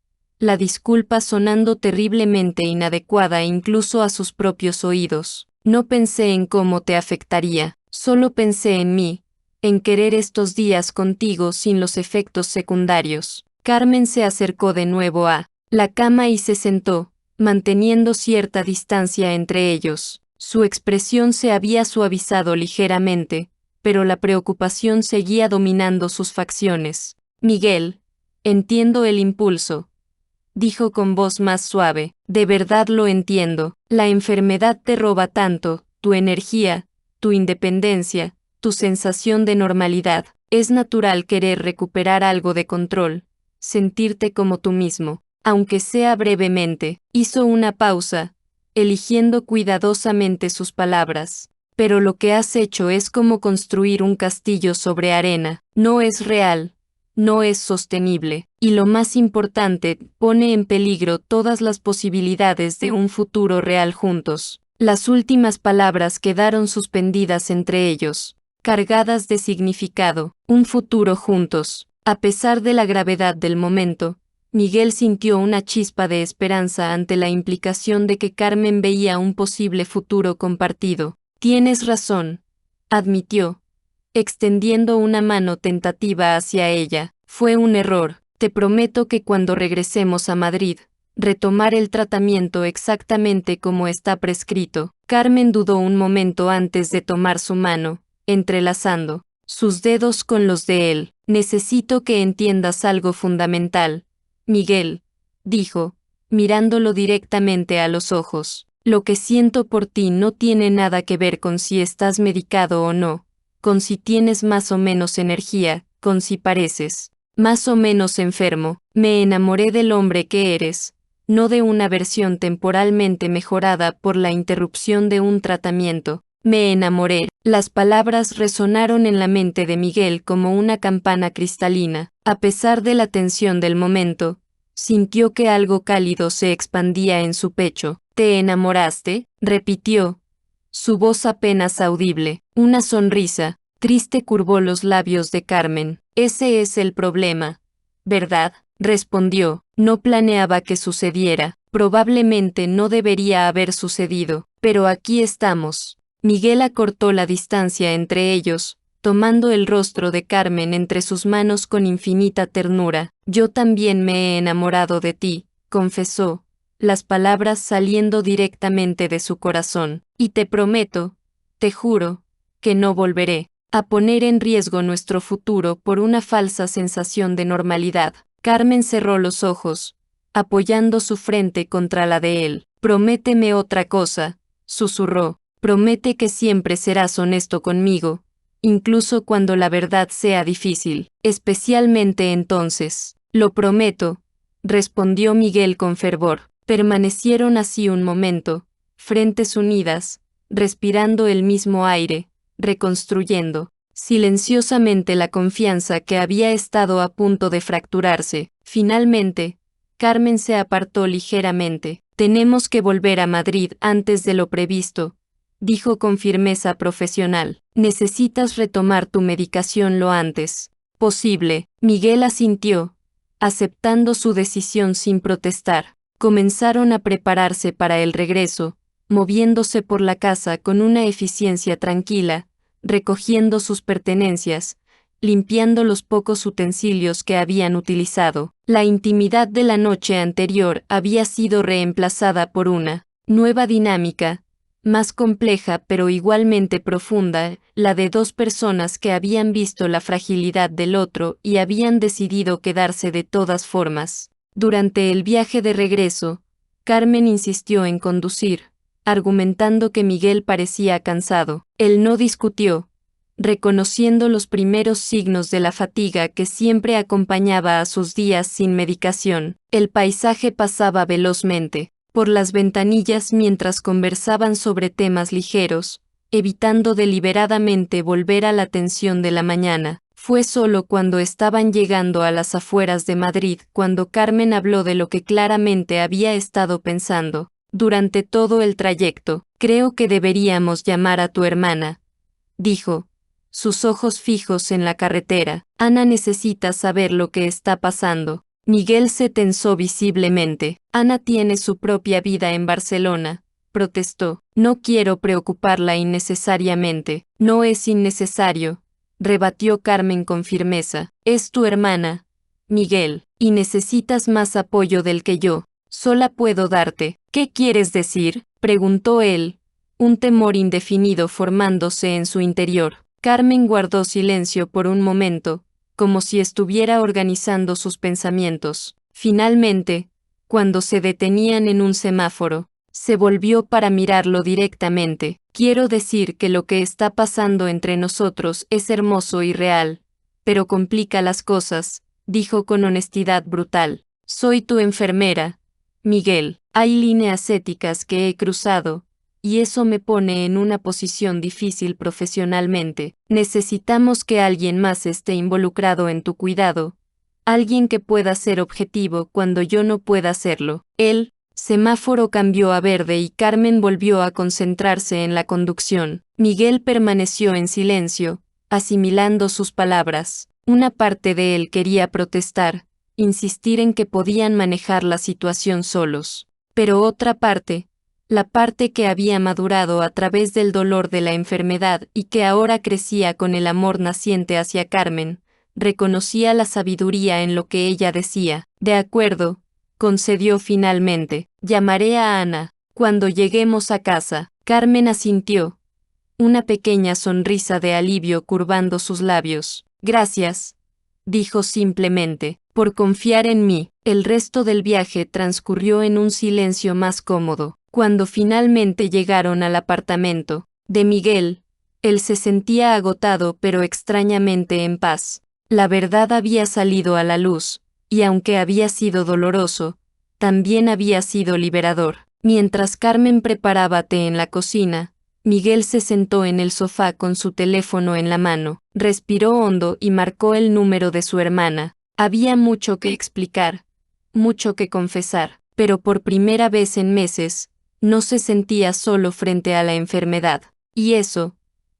la disculpa sonando terriblemente inadecuada incluso a sus propios oídos. No pensé en cómo te afectaría, solo pensé en mí, en querer estos días contigo sin los efectos secundarios. Carmen se acercó de nuevo a la cama y se sentó, manteniendo cierta distancia entre ellos. Su expresión se había suavizado ligeramente, pero la preocupación seguía dominando sus facciones. Miguel, entiendo el impulso, dijo con voz más suave, de verdad lo entiendo. La enfermedad te roba tanto, tu energía, tu independencia, tu sensación de normalidad. Es natural querer recuperar algo de control, sentirte como tú mismo, aunque sea brevemente. Hizo una pausa, eligiendo cuidadosamente sus palabras. Pero lo que has hecho es como construir un castillo sobre arena. No es real, no es sostenible, y lo más importante, pone en peligro todas las posibilidades de un futuro real juntos. Las últimas palabras quedaron suspendidas entre ellos, cargadas de significado. Un futuro juntos. A pesar de la gravedad del momento, Miguel sintió una chispa de esperanza ante la implicación de que Carmen veía un posible futuro compartido. Tienes razón, admitió, extendiendo una mano tentativa hacia ella. Fue un error. Te prometo que cuando regresemos a Madrid, retomar el tratamiento exactamente como está prescrito. Carmen dudó un momento antes de tomar su mano, entrelazando sus dedos con los de él. Necesito que entiendas algo fundamental, Miguel, dijo, mirándolo directamente a los ojos. Lo que siento por ti no tiene nada que ver con si estás medicado o no, con si tienes más o menos energía, con si pareces más o menos enfermo. Me enamoré del hombre que eres, no de una versión temporalmente mejorada por la interrupción de un tratamiento. Me enamoré. Las palabras resonaron en la mente de Miguel como una campana cristalina. A pesar de la tensión del momento, sintió que algo cálido se expandía en su pecho. ¿Te enamoraste?, repitió, su voz apenas audible. Una sonrisa triste curvó los labios de Carmen. Ese es el problema, ¿verdad?, respondió. No planeaba que sucediera. Probablemente no debería haber sucedido, pero aquí estamos. Miguel acortó la distancia entre ellos, tomando el rostro de Carmen entre sus manos con infinita ternura. Yo también me he enamorado de ti, confesó, las palabras saliendo directamente de su corazón. Y te prometo, te juro, que no volveré a poner en riesgo nuestro futuro por una falsa sensación de normalidad. Carmen cerró los ojos, apoyando su frente contra la de él. Prométeme otra cosa, susurró. Promete que siempre serás honesto conmigo, incluso cuando la verdad sea difícil, especialmente entonces. Lo prometo, respondió Miguel con fervor. Permanecieron así un momento, frentes unidas, respirando el mismo aire, reconstruyendo silenciosamente la confianza que había estado a punto de fracturarse. Finalmente, Carmen se apartó ligeramente. Tenemos que volver a Madrid antes de lo previsto, dijo con firmeza profesional. Necesitas retomar tu medicación lo antes posible. Miguel asintió, aceptando su decisión sin protestar. Comenzaron a prepararse para el regreso, moviéndose por la casa con una eficiencia tranquila, recogiendo sus pertenencias, limpiando los pocos utensilios que habían utilizado. La intimidad de la noche anterior había sido reemplazada por una nueva dinámica, más compleja pero igualmente profunda, la de dos personas que habían visto la fragilidad del otro y habían decidido quedarse de todas formas. Durante el viaje de regreso, Carmen insistió en conducir, argumentando que Miguel parecía cansado. Él no discutió, reconociendo los primeros signos de la fatiga que siempre acompañaba a sus días sin medicación. El paisaje pasaba velozmente. por las ventanillas mientras conversaban sobre temas ligeros, evitando deliberadamente volver a la tensión de la mañana. Fue solo cuando estaban llegando a las afueras de Madrid cuando Carmen habló de lo que claramente había estado pensando durante todo el trayecto. Creo que deberíamos llamar a tu hermana, dijo, sus ojos fijos en la carretera. Ana necesita saber lo que está pasando. Miguel se tensó visiblemente. Ana tiene su propia vida en Barcelona, protestó. No quiero preocuparla innecesariamente. No es innecesario, rebatió Carmen con firmeza. Es tu hermana, Miguel, y necesitas más apoyo del que yo sola puedo darte. ¿Qué quieres decir?, preguntó él, un temor indefinido formándose en su interior. Carmen guardó silencio por un momento, como si estuviera organizando sus pensamientos. Finalmente, cuando se detenían en un semáforo, se volvió para mirarlo directamente. Quiero decir que lo que está pasando entre nosotros es hermoso y real, pero complica las cosas, dijo con honestidad brutal. Soy tu enfermera, Miguel. Hay líneas éticas que he cruzado, y eso me pone en una posición difícil profesionalmente. Necesitamos que alguien más esté involucrado en tu cuidado, alguien que pueda ser objetivo cuando yo no pueda serlo. El semáforo cambió a verde y Carmen volvió a concentrarse en la conducción. Miguel permaneció en silencio, asimilando sus palabras. Una parte de él quería protestar, insistir en que podían manejar la situación solos. Pero otra parte, la parte que había madurado a través del dolor de la enfermedad y que ahora crecía con el amor naciente hacia Carmen, reconocía la sabiduría en lo que ella decía. De acuerdo, concedió finalmente. Llamaré a Ana cuando lleguemos a casa. Carmen asintió, una pequeña sonrisa de alivio curvando sus labios. Gracias, dijo simplemente, por confiar en mí. El resto del viaje transcurrió en un silencio más cómodo. Cuando finalmente llegaron al apartamento de Miguel, él se sentía agotado pero extrañamente en paz. La verdad había salido a la luz, y aunque había sido doloroso, también había sido liberador. Mientras Carmen preparaba té en la cocina, Miguel se sentó en el sofá con su teléfono en la mano, respiró hondo y marcó el número de su hermana. Había mucho que explicar, mucho que confesar, pero por primera vez en meses, no se sentía solo frente a la enfermedad. Y eso,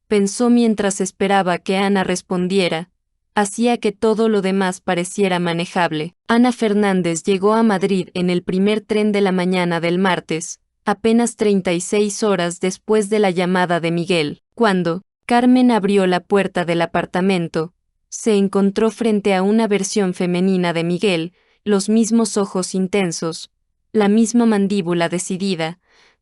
pensó mientras esperaba que Ana respondiera, hacía que todo lo demás pareciera manejable. Ana Fernández llegó a Madrid en el primer tren de la mañana del martes, apenas 36 horas después de la llamada de Miguel. Cuando Carmen abrió la puerta del apartamento, se encontró frente a una versión femenina de Miguel, los mismos ojos intensos, la misma mandíbula decidida,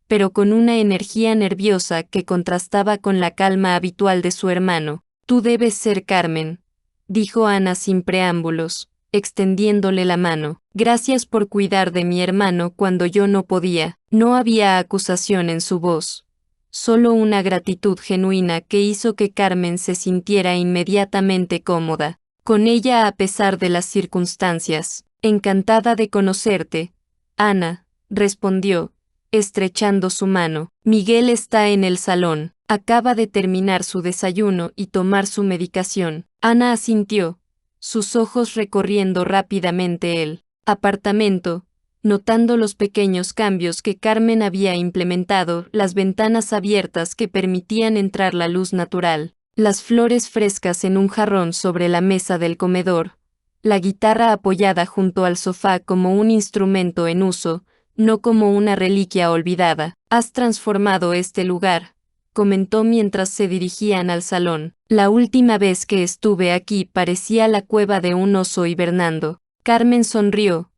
pero con una energía nerviosa que contrastaba con la calma habitual de su hermano. Tú debes ser Carmen, dijo Ana sin preámbulos, extendiéndole la mano. Gracias por cuidar de mi hermano cuando yo no podía. No había acusación en su voz, solo una gratitud genuina que hizo que Carmen se sintiera inmediatamente cómoda con ella a pesar de las circunstancias. Encantada de conocerte, Ana, respondió, estrechando su mano. Miguel está en el salón. Acaba de terminar su desayuno y tomar su medicación. Ana asintió, sus ojos recorriendo rápidamente el apartamento, notando los pequeños cambios que Carmen había implementado, las ventanas abiertas que permitían entrar la luz natural, las flores frescas en un jarrón sobre la mesa del comedor, la guitarra apoyada junto al sofá como un instrumento en uso, no como una reliquia olvidada. Has transformado este lugar, comentó mientras se dirigían al salón. La última vez que estuve aquí parecía la cueva de un oso hibernando. Carmen sonrió,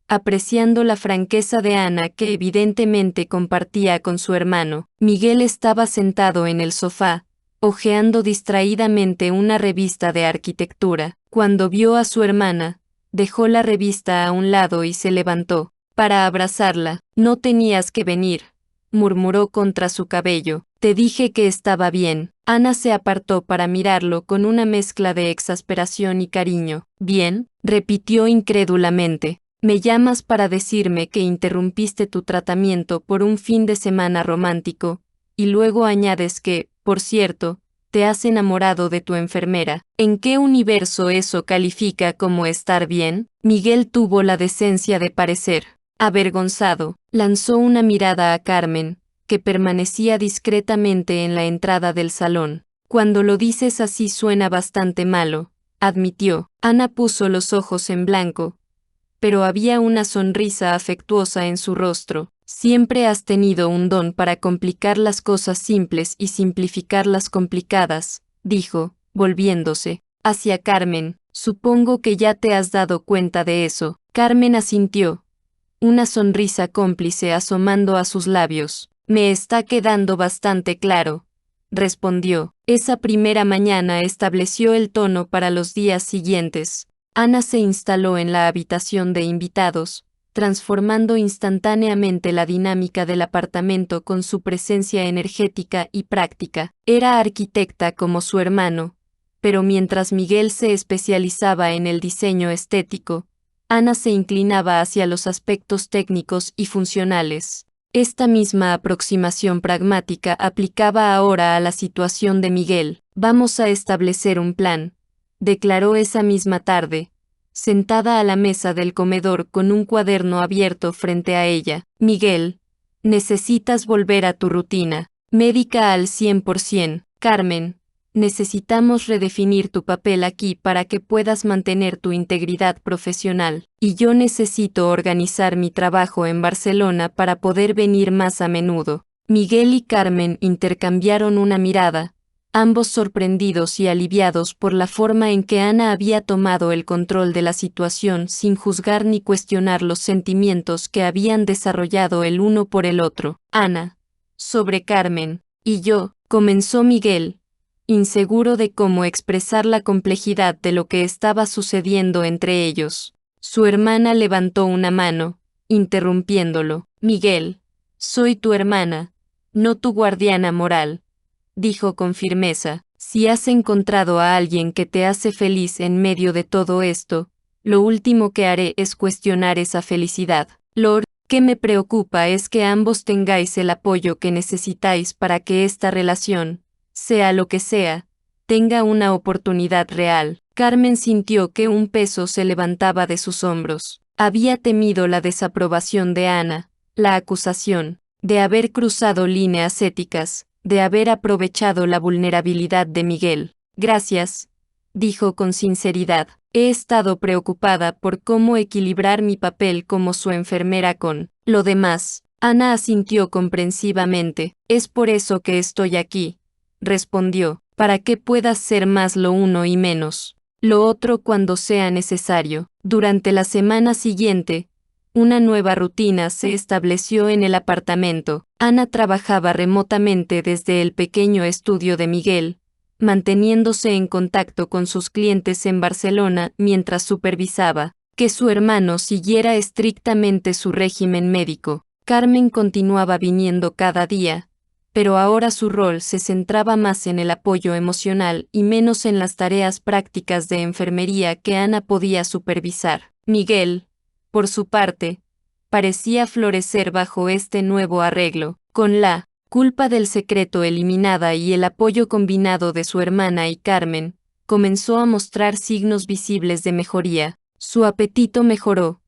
apreciando la franqueza de Ana que evidentemente compartía con su hermano. Miguel estaba sentado en el sofá, hojeando distraídamente una revista de arquitectura. Cuando vio a su hermana, dejó la revista a un lado y se levantó para abrazarla. No tenías que venir, murmuró contra su cabello. Te dije que estaba bien. Ana se apartó para mirarlo con una mezcla de exasperación y cariño. ¿Bien?, repitió incrédulamente. Me llamas para decirme que interrumpiste tu tratamiento por un fin de semana romántico, y luego añades que, por cierto, te has enamorado de tu enfermera. ¿En qué universo eso califica como estar bien? Miguel tuvo la decencia de parecer avergonzado. Lanzó una mirada a Carmen, que permanecía discretamente en la entrada del salón. Cuando lo dices así suena bastante malo, admitió. Ana puso los ojos en blanco, pero había una sonrisa afectuosa en su rostro. Siempre has tenido un don para complicar las cosas simples y simplificar las complicadas, dijo, volviéndose hacia Carmen. Supongo que ya te has dado cuenta de eso. Carmen asintió, una sonrisa cómplice asomando a sus labios. Me está quedando bastante claro, respondió. Esa primera mañana estableció el tono para los días siguientes. Ana se instaló en la habitación de invitados, transformando instantáneamente la dinámica del apartamento con su presencia energética y práctica. Era arquitecta como su hermano, pero mientras Miguel se especializaba en el diseño estético, Ana se inclinaba hacia los aspectos técnicos y funcionales. Esta misma aproximación pragmática aplicaba ahora a la situación de Miguel. Vamos a establecer un plan, declaró esa misma tarde, sentada a la mesa del comedor con un cuaderno abierto frente a ella. Miguel, necesitas volver a tu rutina médica al 100%. Carmen, necesitamos redefinir tu papel aquí para que puedas mantener tu integridad profesional. Y yo necesito organizar mi trabajo en Barcelona para poder venir más a menudo. Miguel y Carmen intercambiaron una mirada, ambos sorprendidos y aliviados por la forma en que Ana había tomado el control de la situación sin juzgar ni cuestionar los sentimientos que habían desarrollado el uno por el otro. Ana, sobre Carmen, y yo, comenzó Miguel, inseguro de cómo expresar la complejidad de lo que estaba sucediendo entre ellos. Su hermana levantó una mano, interrumpiéndolo. Miguel, soy tu hermana, no tu guardiana moral, dijo con firmeza. Si has encontrado a alguien que te hace feliz en medio de todo esto, lo último que haré es cuestionar esa felicidad. Lo que me preocupa es que ambos tengáis el apoyo que necesitáis para que esta relación, sea lo que sea, tenga una oportunidad real. Carmen sintió que un peso se levantaba de sus hombros. Había temido la desaprobación de Ana, la acusación, de haber cruzado líneas éticas, de haber aprovechado la vulnerabilidad de Miguel. Gracias, dijo con sinceridad. He estado preocupada por cómo equilibrar mi papel como su enfermera con lo demás. Ana asintió comprensivamente. Es por eso que estoy aquí, respondió, para que puedas ser más lo uno y menos lo otro cuando sea necesario. Durante la semana siguiente, una nueva rutina se estableció en el apartamento. Ana trabajaba remotamente desde el pequeño estudio de Miguel, manteniéndose en contacto con sus clientes en Barcelona mientras supervisaba que su hermano siguiera estrictamente su régimen médico. Carmen continuaba viniendo cada día, pero ahora su rol se centraba más en el apoyo emocional y menos en las tareas prácticas de enfermería que Ana podía supervisar. Miguel, por su parte, parecía florecer bajo este nuevo arreglo, con la culpa del secreto eliminada y el apoyo combinado de su hermana y Carmen, comenzó a mostrar signos visibles de mejoría. Su apetito mejoró,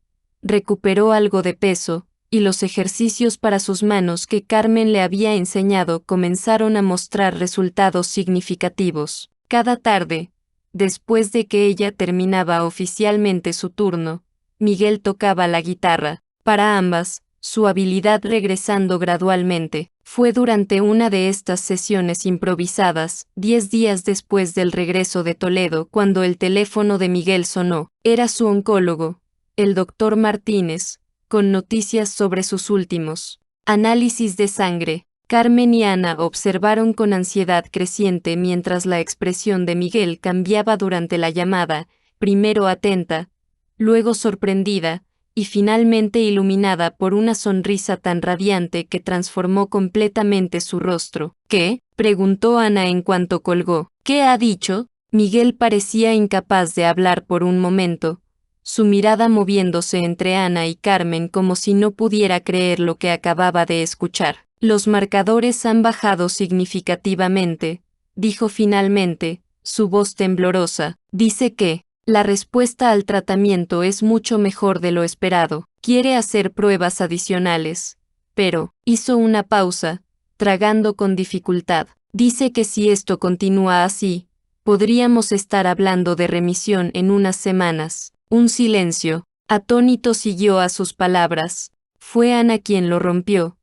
recuperó algo de peso, y los ejercicios para sus manos que Carmen le había enseñado comenzaron a mostrar resultados significativos. Cada tarde, después de que ella terminaba oficialmente su turno, Miguel tocaba la guitarra. Para ambas, su habilidad regresando gradualmente. Fue durante una de estas sesiones improvisadas, 10 días después del regreso de Toledo, cuando el teléfono de Miguel sonó. Era su oncólogo, el doctor Martínez, con noticias sobre sus últimos análisis de sangre. Carmen y Ana observaron con ansiedad creciente mientras la expresión de Miguel cambiaba durante la llamada, primero atenta, luego sorprendida, y finalmente iluminada por una sonrisa tan radiante que transformó completamente su rostro. ¿Qué?, preguntó Ana en cuanto colgó. ¿Qué ha dicho? Miguel parecía incapaz de hablar por un momento, su mirada moviéndose entre Ana y Carmen como si no pudiera creer lo que acababa de escuchar. Los marcadores han bajado significativamente, dijo finalmente, su voz temblorosa. Dice que la respuesta al tratamiento es mucho mejor de lo esperado. Quiere hacer pruebas adicionales, pero hizo una pausa, tragando con dificultad. Dice que si esto continúa así, podríamos estar hablando de remisión en unas semanas. Un silencio, atónito, siguió a sus palabras. Fue Ana quien lo rompió,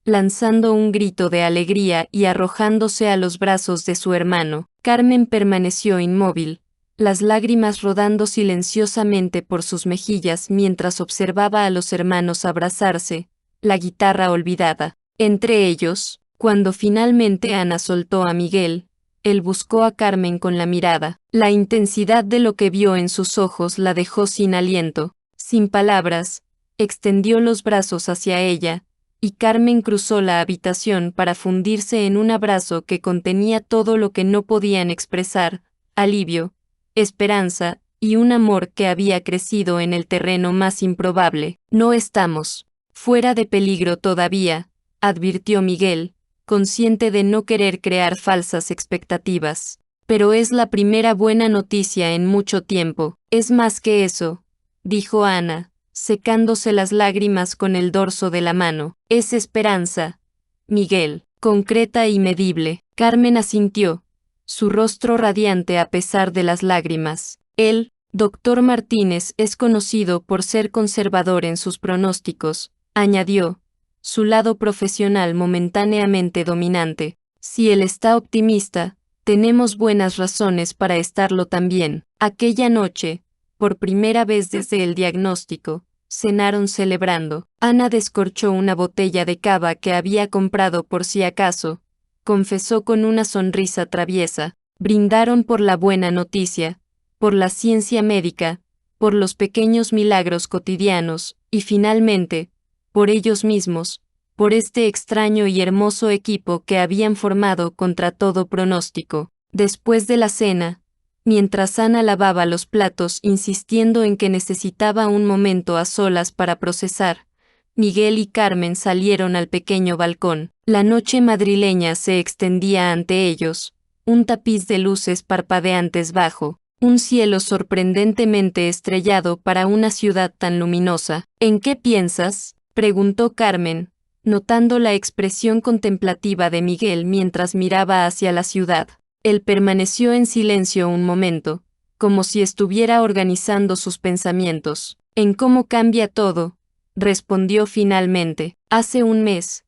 lanzando un grito de alegría y arrojándose a los brazos de su hermano. Carmen permaneció inmóvil, las lágrimas rodando silenciosamente por sus mejillas mientras observaba a los hermanos abrazarse, la guitarra olvidada. Entre ellos, cuando finalmente Ana soltó a Miguel, él buscó a Carmen con la mirada. La intensidad de lo que vio en sus ojos la dejó sin aliento. Sin palabras, extendió los brazos hacia ella, y Carmen cruzó la habitación para fundirse en un abrazo que contenía todo lo que no podían expresar: alivio, esperanza, y un amor que había crecido en el terreno más improbable. No estamos fuera de peligro todavía, advirtió Miguel, consciente de no querer crear falsas expectativas. Pero es la primera buena noticia en mucho tiempo. Es más que eso, dijo Ana, secándose las lágrimas con el dorso de la mano. Es esperanza, Miguel, concreta y medible. Carmen asintió, su rostro radiante a pesar de las lágrimas. El doctor Martínez es conocido por ser conservador en sus pronósticos, añadió, su lado profesional momentáneamente dominante. Si él está optimista, tenemos buenas razones para estarlo también. Aquella noche, por primera vez desde el diagnóstico, cenaron celebrando. Ana descorchó una botella de cava que había comprado por si acaso, confesó con una sonrisa traviesa. Brindaron por la buena noticia, por la ciencia médica, por los pequeños milagros cotidianos, y finalmente, por ellos mismos, por este extraño y hermoso equipo que habían formado contra todo pronóstico. Después de la cena, mientras Ana lavaba los platos insistiendo en que necesitaba un momento a solas para procesar, Miguel y Carmen salieron al pequeño balcón. La noche madrileña se extendía ante ellos, un tapiz de luces parpadeantes bajo un cielo sorprendentemente estrellado para una ciudad tan luminosa. ¿En qué piensas?, preguntó Carmen, notando la expresión contemplativa de Miguel mientras miraba hacia la ciudad. Él permaneció en silencio un momento, como si estuviera organizando sus pensamientos. «En cómo cambia todo», respondió finalmente. «Hace un mes,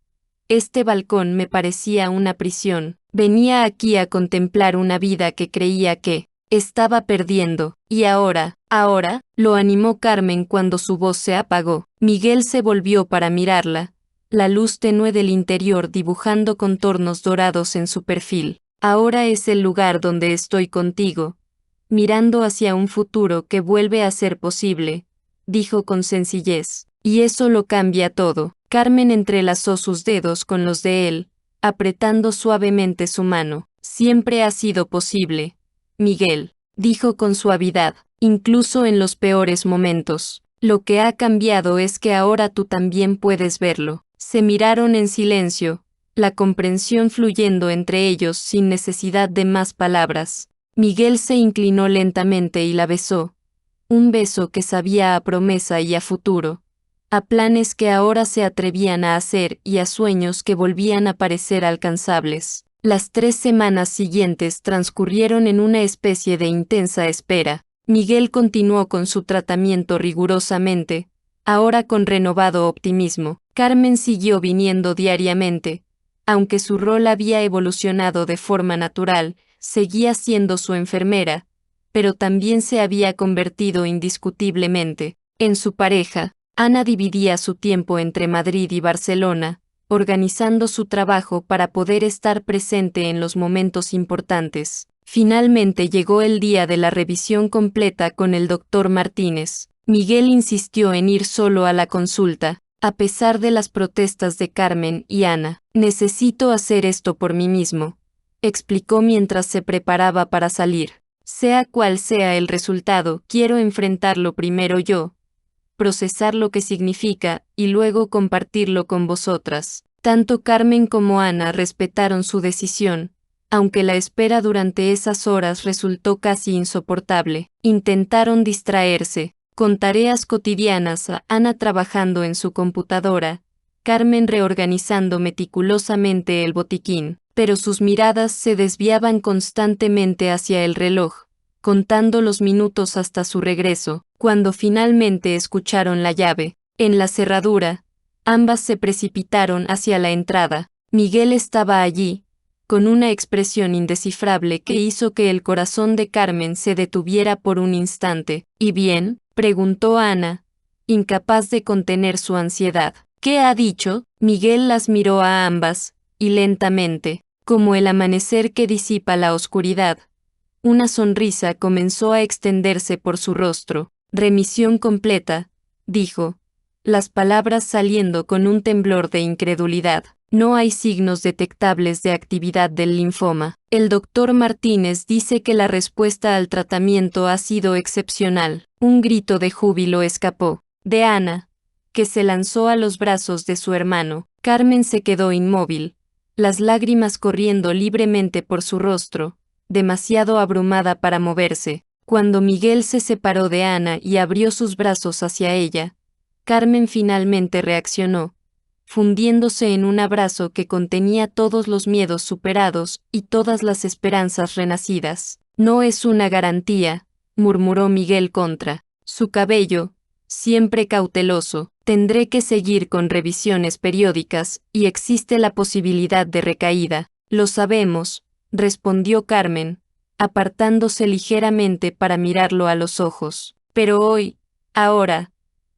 este balcón me parecía una prisión. Venía aquí a contemplar una vida que creía que estaba perdiendo. Y ahora, lo animó Carmen cuando su voz se apagó. Miguel se volvió para mirarla, la luz tenue del interior dibujando contornos dorados en su perfil. Ahora es el lugar donde estoy contigo, mirando hacia un futuro que vuelve a ser posible, dijo con sencillez. Y eso lo cambia todo. Carmen entrelazó sus dedos con los de él, apretando suavemente su mano. Siempre ha sido posible, Miguel, dijo con suavidad, incluso en los peores momentos. Lo que ha cambiado es que ahora tú también puedes verlo. Se miraron en silencio, la comprensión fluyendo entre ellos sin necesidad de más palabras. Miguel se inclinó lentamente y la besó. Un beso que sabía a promesa y a futuro, a planes que ahora se atrevían a hacer y a sueños que volvían a parecer alcanzables. Las 3 semanas siguientes transcurrieron en una especie de intensa espera. Miguel continuó con su tratamiento rigurosamente, ahora con renovado optimismo. Carmen siguió viniendo diariamente. Aunque su rol había evolucionado de forma natural, seguía siendo su enfermera, pero también se había convertido indiscutiblemente en su pareja. Ana dividía su tiempo entre Madrid y Barcelona, organizando su trabajo para poder estar presente en los momentos importantes. Finalmente llegó el día de la revisión completa con el doctor Martínez. Miguel insistió en ir solo a la consulta, a pesar de las protestas de Carmen y Ana. «Necesito hacer esto por mí mismo», explicó mientras se preparaba para salir. Sea cual sea el resultado, quiero enfrentarlo primero yo, procesar lo que significa, y luego compartirlo con vosotras. Tanto Carmen como Ana respetaron su decisión, aunque la espera durante esas horas resultó casi insoportable. Intentaron distraerse, con tareas cotidianas, Ana trabajando en su computadora, Carmen reorganizando meticulosamente el botiquín, pero sus miradas se desviaban constantemente hacia el reloj, contando los minutos hasta su regreso. Cuando finalmente escucharon la llave en la cerradura, ambas se precipitaron hacia la entrada. Miguel estaba allí, con una expresión indescifrable que hizo que el corazón de Carmen se detuviera por un instante. ¿Y bien?, preguntó Ana, incapaz de contener su ansiedad. ¿Qué ha dicho? Miguel las miró a ambas, y lentamente, como el amanecer que disipa la oscuridad, una sonrisa comenzó a extenderse por su rostro. Remisión completa, dijo, las palabras saliendo con un temblor de incredulidad. No hay signos detectables de actividad del linfoma. El doctor Martínez dice que la respuesta al tratamiento ha sido excepcional. Un grito de júbilo escapó de Ana, que se lanzó a los brazos de su hermano. Carmen se quedó inmóvil, las lágrimas corriendo libremente por su rostro, demasiado abrumada para moverse. Cuando Miguel se separó de Ana y abrió sus brazos hacia ella, Carmen finalmente reaccionó, fundiéndose en un abrazo que contenía todos los miedos superados y todas las esperanzas renacidas. No es una garantía, murmuró Miguel contra su cabello, siempre cauteloso. Tendré que seguir con revisiones periódicas y existe la posibilidad de recaída. Lo sabemos, respondió Carmen, apartándose ligeramente para mirarlo a los ojos. Pero hoy, ahora,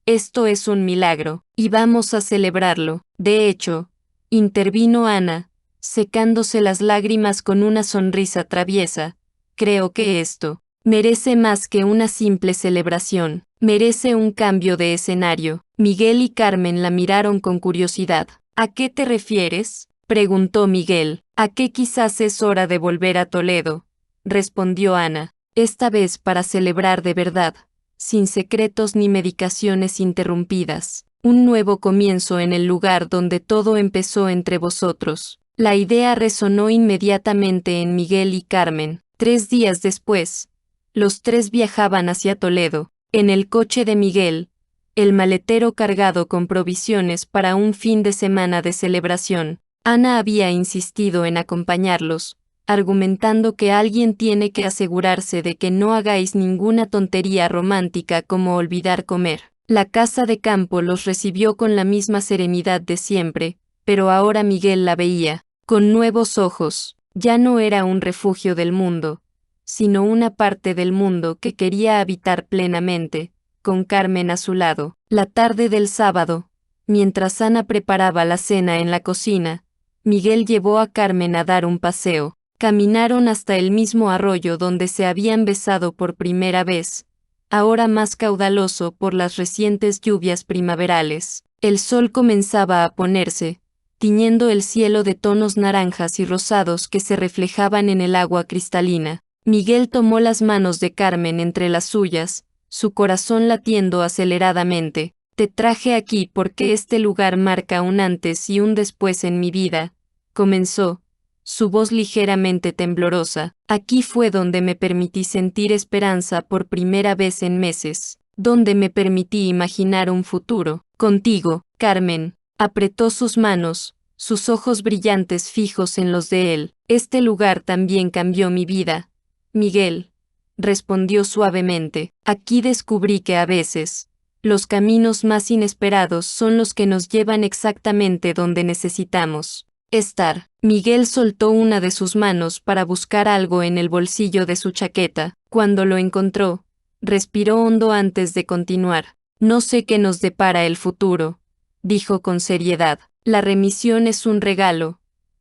esto es un milagro, y vamos a celebrarlo. De hecho, intervino Ana, secándose las lágrimas con una sonrisa traviesa, creo que esto merece más que una simple celebración, merece un cambio de escenario. Miguel y Carmen la miraron con curiosidad. ¿A qué te refieres?, preguntó Miguel. ¿A qué quizás es hora de volver a Toledo?, respondió Ana, esta vez para celebrar de verdad, sin secretos ni medicaciones interrumpidas. Un nuevo comienzo en el lugar donde todo empezó entre vosotros. La idea resonó inmediatamente en Miguel y Carmen. 3 días después, los tres viajaban hacia Toledo. En el coche de Miguel, el maletero cargado con provisiones para un fin de semana de celebración. Ana había insistido en acompañarlos, argumentando que alguien tiene que asegurarse de que no hagáis ninguna tontería romántica como olvidar comer. La casa de campo los recibió con la misma serenidad de siempre, pero ahora Miguel la veía con nuevos ojos. Ya no era un refugio del mundo, sino una parte del mundo que quería habitar plenamente, con Carmen a su lado. La tarde del sábado, mientras Ana preparaba la cena en la cocina, Miguel llevó a Carmen a dar un paseo. Caminaron hasta el mismo arroyo donde se habían besado por primera vez, ahora más caudaloso por las recientes lluvias primaverales. El sol comenzaba a ponerse, tiñendo el cielo de tonos naranjas y rosados que se reflejaban en el agua cristalina. Miguel tomó las manos de Carmen entre las suyas, su corazón latiendo aceleradamente. Te traje aquí porque este lugar marca un antes y un después en mi vida, comenzó, su voz ligeramente temblorosa. Aquí fue donde me permití sentir esperanza por primera vez en meses, donde me permití imaginar un futuro. Contigo, Carmen, apretó sus manos, sus ojos brillantes fijos en los de él. Este lugar también cambió mi vida, Miguel, respondió suavemente. Aquí descubrí que a veces, los caminos más inesperados son los que nos llevan exactamente donde necesitamos estar. Miguel soltó una de sus manos para buscar algo en el bolsillo de su chaqueta. Cuando lo encontró, respiró hondo antes de continuar. No sé qué nos depara el futuro, dijo con seriedad. La remisión es un regalo,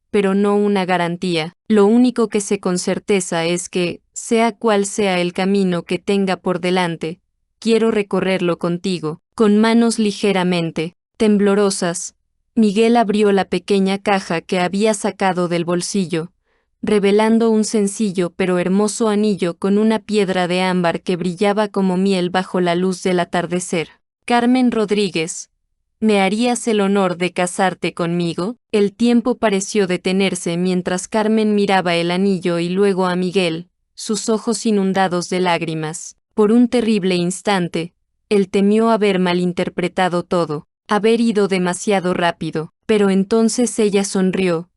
pero no una garantía. Lo único que sé con certeza es que, sea cual sea el camino que tenga por delante, quiero recorrerlo contigo. Con manos ligeramente temblorosas, Miguel abrió la pequeña caja que había sacado del bolsillo, revelando un sencillo pero hermoso anillo con una piedra de ámbar que brillaba como miel bajo la luz del atardecer. Carmen Rodríguez, ¿me harías el honor de casarte conmigo? El tiempo pareció detenerse mientras Carmen miraba el anillo y luego a Miguel, sus ojos inundados de lágrimas. Por un terrible instante, él temió haber malinterpretado todo, haber ido demasiado rápido, pero entonces ella sonrió,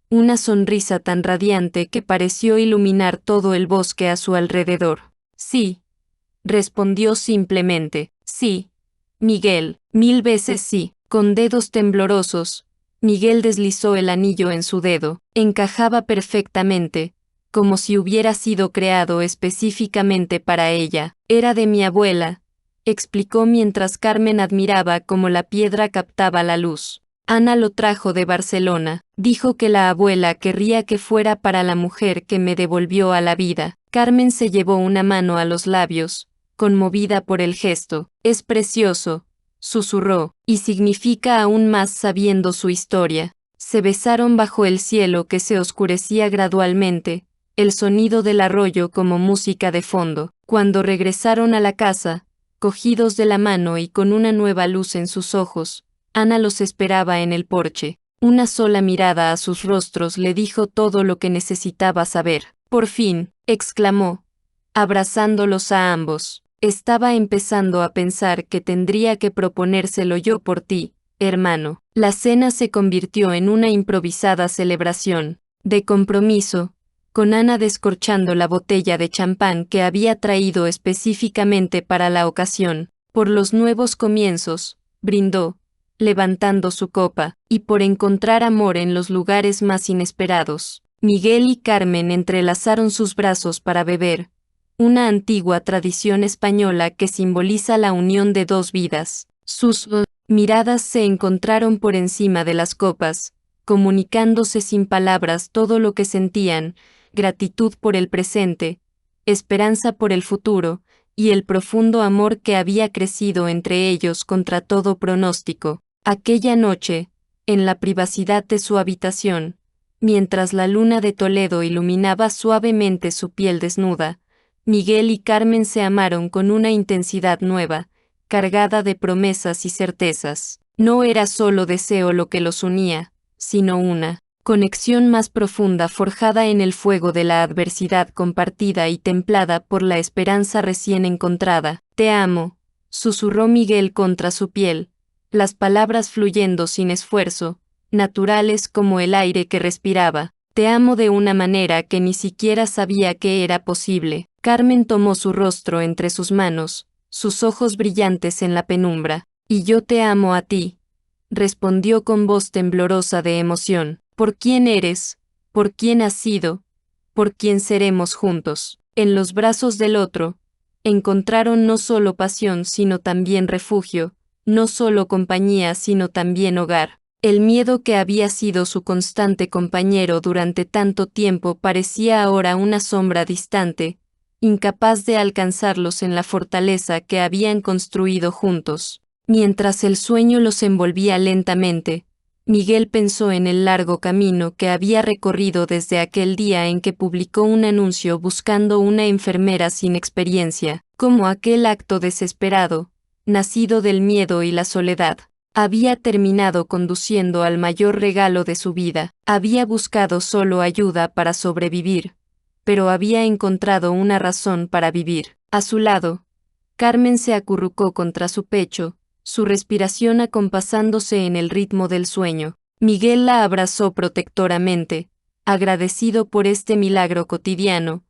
una sonrisa tan radiante que pareció iluminar todo el bosque a su alrededor. Sí, respondió simplemente, sí, Miguel, 1000 veces sí. Con dedos temblorosos, Miguel deslizó el anillo en su dedo, encajaba perfectamente, como si hubiera sido creado específicamente para ella. Era de mi abuela, explicó mientras Carmen admiraba cómo la piedra captaba la luz. Ana lo trajo de Barcelona, dijo que la abuela querría que fuera para la mujer que me devolvió a la vida. Carmen se llevó una mano a los labios, conmovida por el gesto. Es precioso, susurró, y significa aún más sabiendo su historia. Se besaron bajo el cielo que se oscurecía gradualmente, el sonido del arroyo como música de fondo. Cuando regresaron a la casa, cogidos de la mano y con una nueva luz en sus ojos, Ana los esperaba en el porche. Una sola mirada a sus rostros le dijo todo lo que necesitaba saber. Por fin, exclamó, abrazándolos a ambos. Estaba empezando a pensar que tendría que proponérselo yo por ti, hermano. La cena se convirtió en una improvisada celebración, de compromiso, con Ana descorchando la botella de champán que había traído específicamente para la ocasión. Por los nuevos comienzos, brindó, levantando su copa, y por encontrar amor en los lugares más inesperados. Miguel y Carmen entrelazaron sus brazos para beber, una antigua tradición española que simboliza la unión de dos vidas. Sus miradas se encontraron por encima de las copas, comunicándose sin palabras todo lo que sentían, gratitud por el presente, esperanza por el futuro, y el profundo amor que había crecido entre ellos contra todo pronóstico. Aquella noche, en la privacidad de su habitación, mientras la luna de Toledo iluminaba suavemente su piel desnuda, Miguel y Carmen se amaron con una intensidad nueva, cargada de promesas y certezas. No era solo deseo lo que los unía, sino una conexión más profunda forjada en el fuego de la adversidad compartida y templada por la esperanza recién encontrada. Te amo, susurró Miguel contra su piel, las palabras fluyendo sin esfuerzo, naturales como el aire que respiraba. Te amo de una manera que ni siquiera sabía que era posible. Carmen tomó su rostro entre sus manos, sus ojos brillantes en la penumbra. Y yo te amo a ti, respondió con voz temblorosa de emoción. ¿Por quién eres? ¿Por quién has sido? ¿Por quién seremos juntos? En los brazos del otro, encontraron no solo pasión sino también refugio, no solo compañía sino también hogar. El miedo que había sido su constante compañero durante tanto tiempo parecía ahora una sombra distante, incapaz de alcanzarlos en la fortaleza que habían construido juntos. Mientras el sueño los envolvía lentamente, Miguel pensó en el largo camino que había recorrido desde aquel día en que publicó un anuncio buscando una enfermera sin experiencia, como aquel acto desesperado, nacido del miedo y la soledad. Había terminado conduciendo al mayor regalo de su vida. Había buscado solo ayuda para sobrevivir, pero había encontrado una razón para vivir. A su lado, Carmen se acurrucó contra su pecho, su respiración acompasándose en el ritmo del sueño. Miguel la abrazó protectoramente, agradecido por este milagro cotidiano,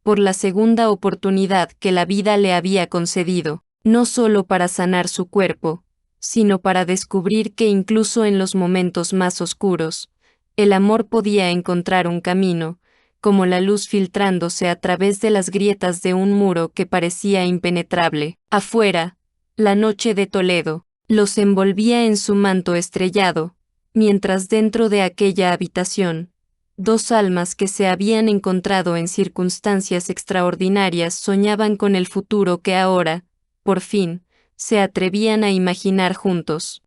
por la segunda oportunidad que la vida le había concedido, no solo para sanar su cuerpo, sino para descubrir que incluso en los momentos más oscuros, el amor podía encontrar un camino, como la luz filtrándose a través de las grietas de un muro que parecía impenetrable. Afuera, la noche de Toledo los envolvía en su manto estrellado, mientras dentro de aquella habitación, dos almas que se habían encontrado en circunstancias extraordinarias soñaban con el futuro que ahora, por fin, se atrevían a imaginar juntos.